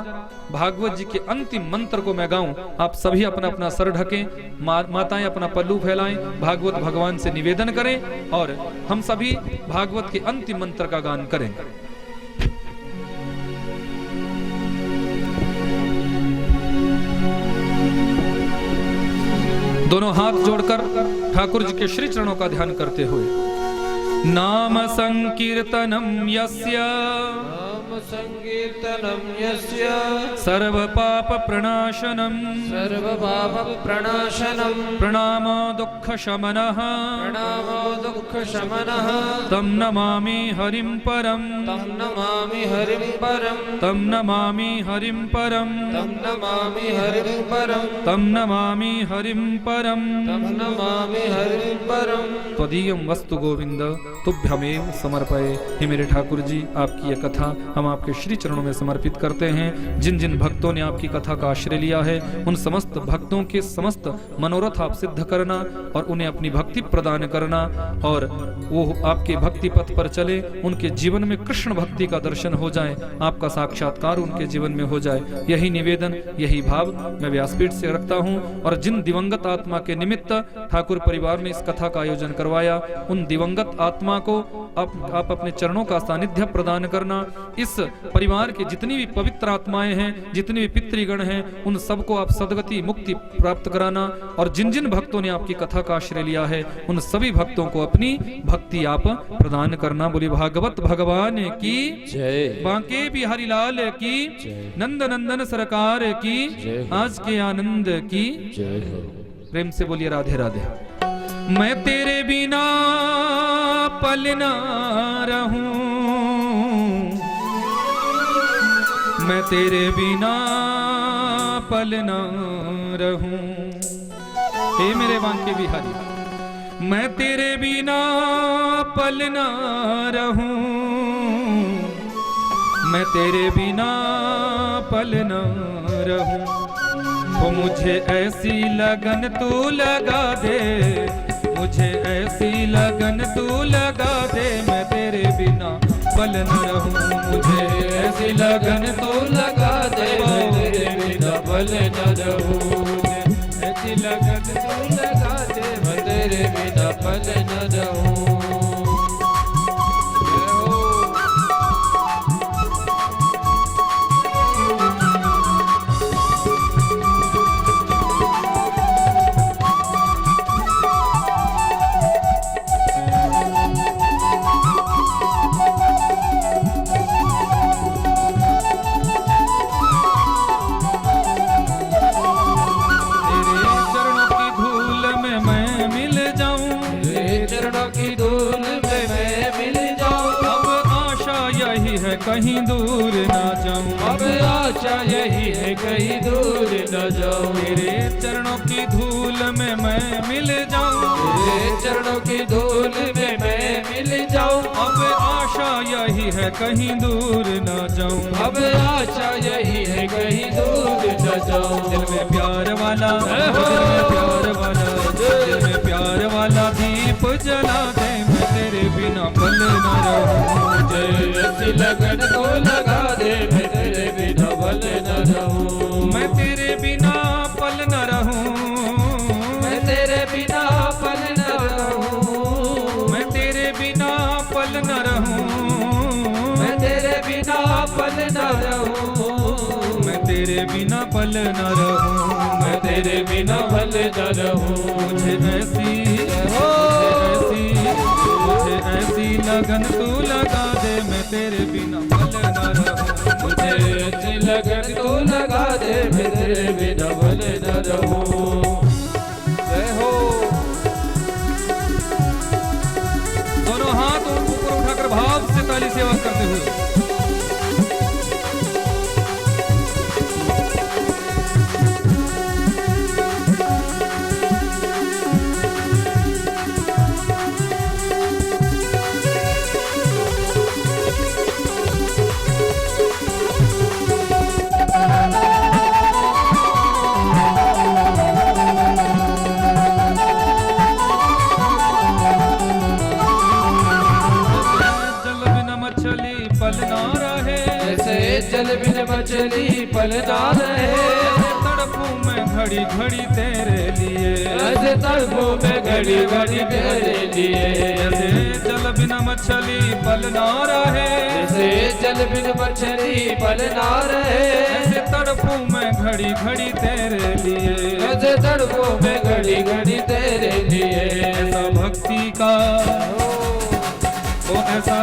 भागवत जी के अंतिम मंत्र को मैं गाऊं, आप सभी अपना अपना सर ढकें, माताएं अपना पल्लू फैलाएं, भागवत भगवान से निवेदन करें और हम सभी भागवत के अंतिम मंत्र का गान करें। दोनों हाथ जोड़कर ठाकुर जी के श्री चरणों का ध्यान करते हुए नाम संकीर्तनम यस्य नाम संकीर्तनम यस्य सर्व पाप प्रणाशनम सर्व पाप प्रणाशनम प्रणामो दुःख शमनः प्रणामो दुःख शमनः तम नमामि हरिं परम तम नमामि हरिं परम तम नमामि हरिं परम तम नमामि हरिं परम तम नमामि हरिं परम तम नमामि हरिं परम त्वदीयं वस्तु गोविंद तुभ्यमेव समर्पये। हे मेरे ठाकुर जी, आपकी यह कथा हम आपके श्री चरणों में समर्पित करते हैं। जिन जिन भक्तों ने आपकी कथा का आश्रय लिया है उन समस्त भक्तों के समस्त मनोरथ आप सिद्ध करना और उन्हें अपनी भक्ति प्रदान करना और वो आपके भक्ति पथ पर चले, उनके जीवन में कृष्ण भक्ति का दर्शन हो जाए, आपका साक्षात्कार उनके जीवन में हो जाए। यही निवेदन, यही भाव मैं व्यासपीठ से रखता हूँ। और जिन दिवंगत आत्मा के निमित्त ठाकुर परिवार ने इस कथा का आयोजन करवाया, उन दिवंगत आत्मा को आप अपने चरणों का सानिध्य प्रदान करना। इस परिवार के जितनी भी पवित्र आत्माएं हैं, जितने भी पितृगण हैं, उन सबको आप सदगति मुक्ति प्राप्त कराना। और जिन जिन भक्तों ने आपकी कथा का आश्रय लिया है उन सभी भक्तों को अपनी भक्ति आप प्रदान करना। बोली भागवत भगवान की जय, बांके बिहारी लाल की जय, नंद नंदन सरकार की जय, आज के आनंद की जय हो। प्रेम से बोलिए राधे राधे। मैं तेरे बिना पल ना रहूं, मैं तेरे बिना पल ना रहूं। हे मेरे बांके बिहारी, मैं तेरे बिना पल ना रहूं, मैं तेरे बिना पल ना रहूं। तो मुझे ऐसी लगन तू लगा दे, मुझे ऐसी लगन तू लगा दे, मैं तेरे बिना पल न रहूं। मुझे ऐसी लगन तू लगा दे, मैं तेरे बिना पल न रहूं। ऐसी लगन तू लगा दे, मैं तेरे बिना पल न रहूं। जय हो। कहीं दूर ना जाऊं, अब आशा यही है कहीं दूर न जाऊं। तेरे चरणों की धूल में मैं मिल जाऊं, तेरे चरणों की धूल में मैं मिल जाऊं। अब आशा यही है कहीं दूर ना जाऊं, अब आशा यही है कहीं दूर न जाऊं। दिल में प्यार वाला, दिल में प्यार वाला, दिल में प्यार वाला दीप जला दे, मैं तेरे बिना पल न रहूं। ऐसी लगन तो लगा दे, मैं तेरे बिना पल न रहूं। मैं तेरे बिना पल न रहूं, मैं तेरे बिना पल न रहूं। मैं तेरे बिना पल न रहूं, मैं तेरे बिना पल न रहूं। मैं तेरे बिना पल न रहूं, मैं तेरे बिना पल न रहूं। मुझे ऐसी लगन तू लगा दे, मैं तेरे बिना पल न रहूं। मुझे ऐसी लगन तू लगा दे, मैं तेरे बिना पल न रहूं। जय हो। दोनों हाथ ऊपर उठाकर भाव से ताली सेवा करते हुए जल बिन मछली पल ना रहे। तड़पूं मैं घड़ी घड़ी तेरे लिए, ऐसे तड़पूं मैं घड़ी घड़ी तेरे लिए। ऐसे जल बिन मछली पल ना रहे, ऐसे जल बिन मछली पल ना रहे। ऐसे तड़पूं मैं घड़ी घड़ी तेरे लिए, ऐसे तड़पूं मैं घड़ी घड़ी ऐसा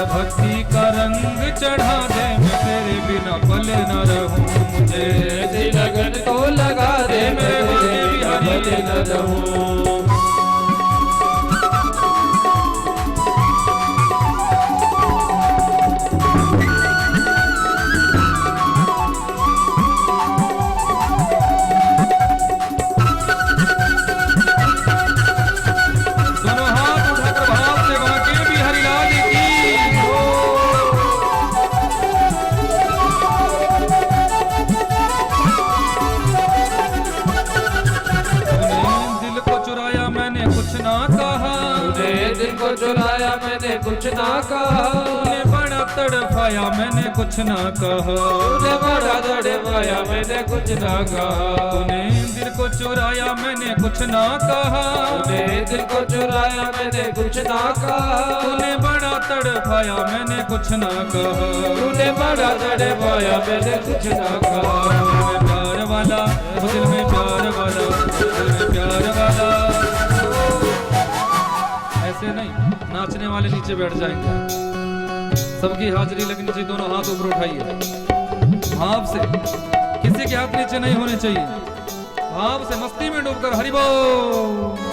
भक्ति का रंग चढ़ा दे, मैं तेरे बिना पल न रहूं। मुझे ऐसी लगन तो लगा दे, मैं तेरे बिना पल न रहूं। चुराया मैंने कुछ ना कहा, तूने बड़ा तड़पाया मैंने कुछ ना कहा, तूने बड़ा तड़पाया मैंने कुछ ना कहा, तूने दिल को चुराया मैंने कुछ ना कहा, तूने दिल को चुराया मैंने कुछ ना कहा, तूने बड़ा तड़पाया मैंने कुछ ना कहा, तूने बड़ा तड़पाया मैंने कुछ ना कहा। प्यार वाला दिल में प्यार वाला, दिल में प्यार वाला। ऐसे नहीं, नाचने वाले नीचे बैठ जाएंगे, सबकी हाजिरी लगनी चाहिए। दोनों हाथ ऊपर उठाइए, भाव से, किसी के हाथ नीचे नहीं होने चाहिए। भाव से मस्ती में डूबकर हरि बोल।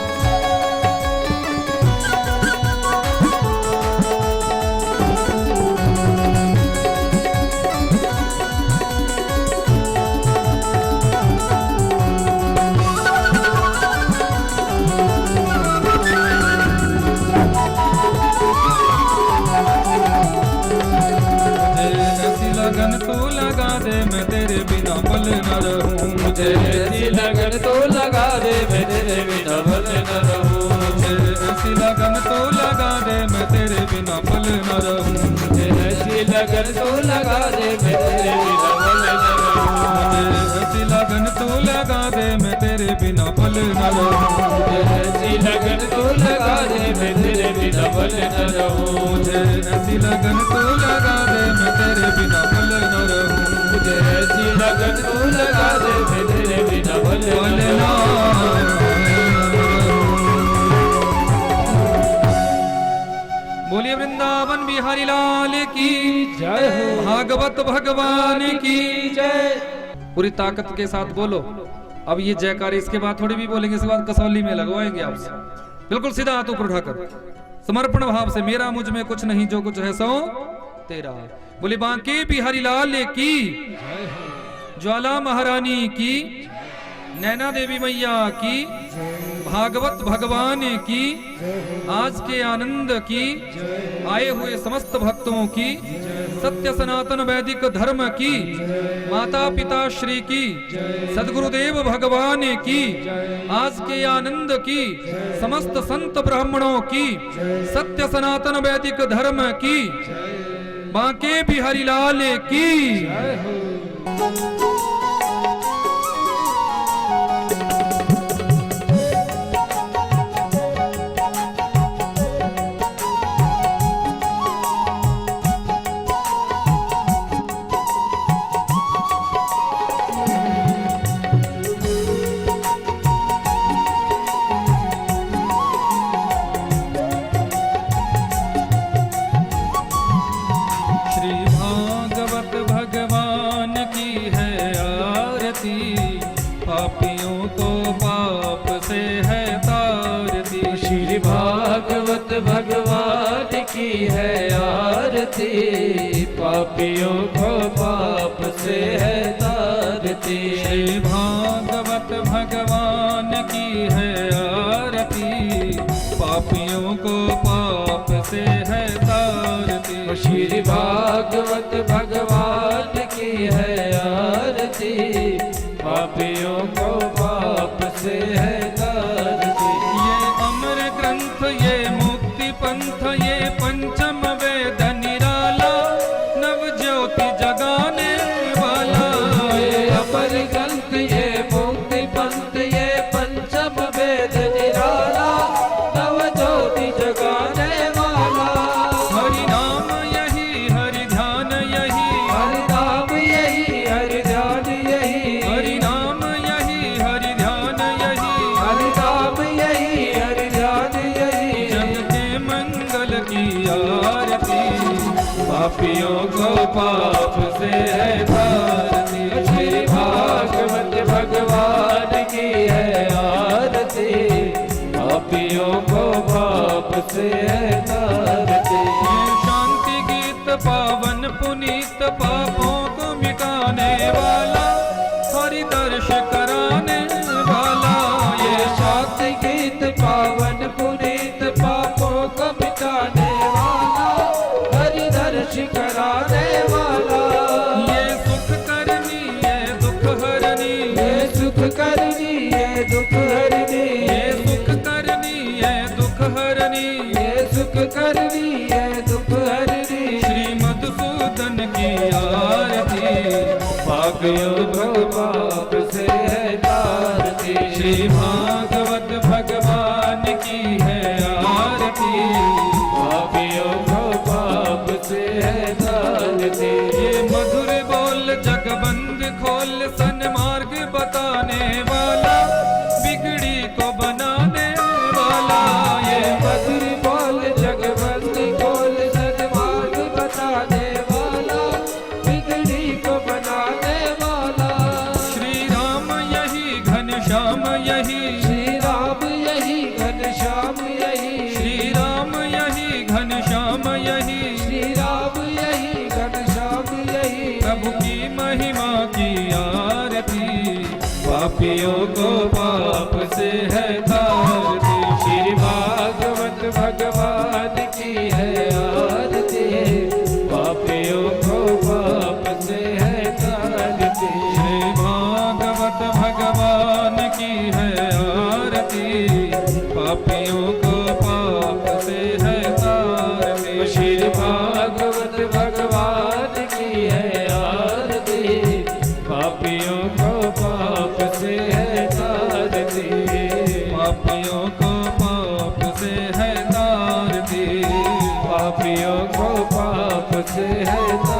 लगन तो लगा दे, मैं तेरे बिना पल न रहूं। मुझे ऐसी लगन तो लगा दे, मैं तेरे बिना पल न रहूं। मुझे ऐसी लगन तो लगा दे, मैं तेरे बिना पल न रहूं। मुझे ऐसी लगन तो लगा दे, मैं तेरे बिना पल न रहूं। मुझे ऐसी लगन तो लगा दे, मैं तेरे बिना पल न रहूं। मुझे ऐसी लगन तो लगा दे, मैं तेरे बिना पल न रहूं। मुझे ऐसी लगन तो लगा दे, मैं तेरे बिना पल न रहूं। मुझे ऐसी लगन तो लगा दे, मैं तेरे बिना पल न रहूं। बोलिए वृंदावन बिहारी लाल की जय हो, भागवत भगवान की जय। पूरी ताकत के साथ बोलो। अब ये जयकारी इसके बाद थोड़ी भी बोलेंगे, इसके बाद कसौली में लगवाएंगे आपसे। बिल्कुल सीधा हाथ ऊपर उठाकर समर्पण भाव से, मेरा मुझ में कुछ नहीं, जो कुछ है सो तेरा। बोले बांके बिहारी लाल की, ज्वाला महारानी की, नैना देवी मैया की, भागवत भगवान की, आज के आनंद की, आए हुए समस्त भक्तों की, सत्य सनातन वैदिक धर्म की, माता पिता श्री की, सदगुरुदेव भगवान की, आज के आनंद की, समस्त संत ब्राह्मणों की, सत्य सनातन वैदिक धर्म की, बांके बिहारी लाल की। पापियों को पाप से है तारती। श्री भागवत भगवान की है आरती, पापियों को पाप से है तारती। श्री भागवत भगवान की है आरती, पापियों को पाप से है तारती। श्री भागवत भगवान की है आरती, पापियों को पाप से है तारती। ये अमर ग्रंथ, ये मुक्ति पंथ, ये पंचम वेद निराला, नव ज्योति जगाने वाला। ये अमर ग्रंथ, ये मुक्ति पंथ, ये पंचम वेद निराला, नव ज्योति जगाने वाला। हरि नाम यही, हरि ध्यान यही, हरि नाम यही, हरि ध्यान यही, हरि नाम यही, पाप से है तारती। श्री भागवत भगवान की है आरती, पापियों को पाप से है तारती। ये शांति गीत पावन पुनीत पापों को मिटाने वाला, हरि दर्श कराने वाला। ये शांति गीत पावन पुनीत पापों को मिटाने वाला, हरि दर्श कराने वाला। ये सुख करनी ये दुख हरनी, ये सुख करनी ये दुख हरनी, ये सुख करनी ये दुख हरनी, ये सुख करनी ये दुख हरनी। श्री मधुसूदन की आरती, पापियों को पाप से है तारती। श्री भागवत भगवान की है आरती, पापियों को पाप से है तारती। ये मधुर बोल जगबंद खोल सन्मार्ग बताने वाला, बिगड़ी को बनाने वाला। ये मधुर बोल जगबंदी खोल सन्मार्ग बताने वाला, बिगड़ी को बनाने वाला। श्री राम यही घनश्याम यही, श्री राम यही घनश्याम यही, श्री राम यही घनश्याम यही, श्री राम यही घनश्याम यही। प्रभु की महिमा की आरती, पापियों को पाप से है तारती। श्री भागवत भगवान की है आरती, पापियों को पाप से है तारती। श्री भागवत भगवान की है आरती, पापियों को पाप से है तारती। श्री भागवत भगवान की है आरती, पापियों को पाप से है तारती। पापियों को पाप से है तारती, पापियों को पाप से है तारती।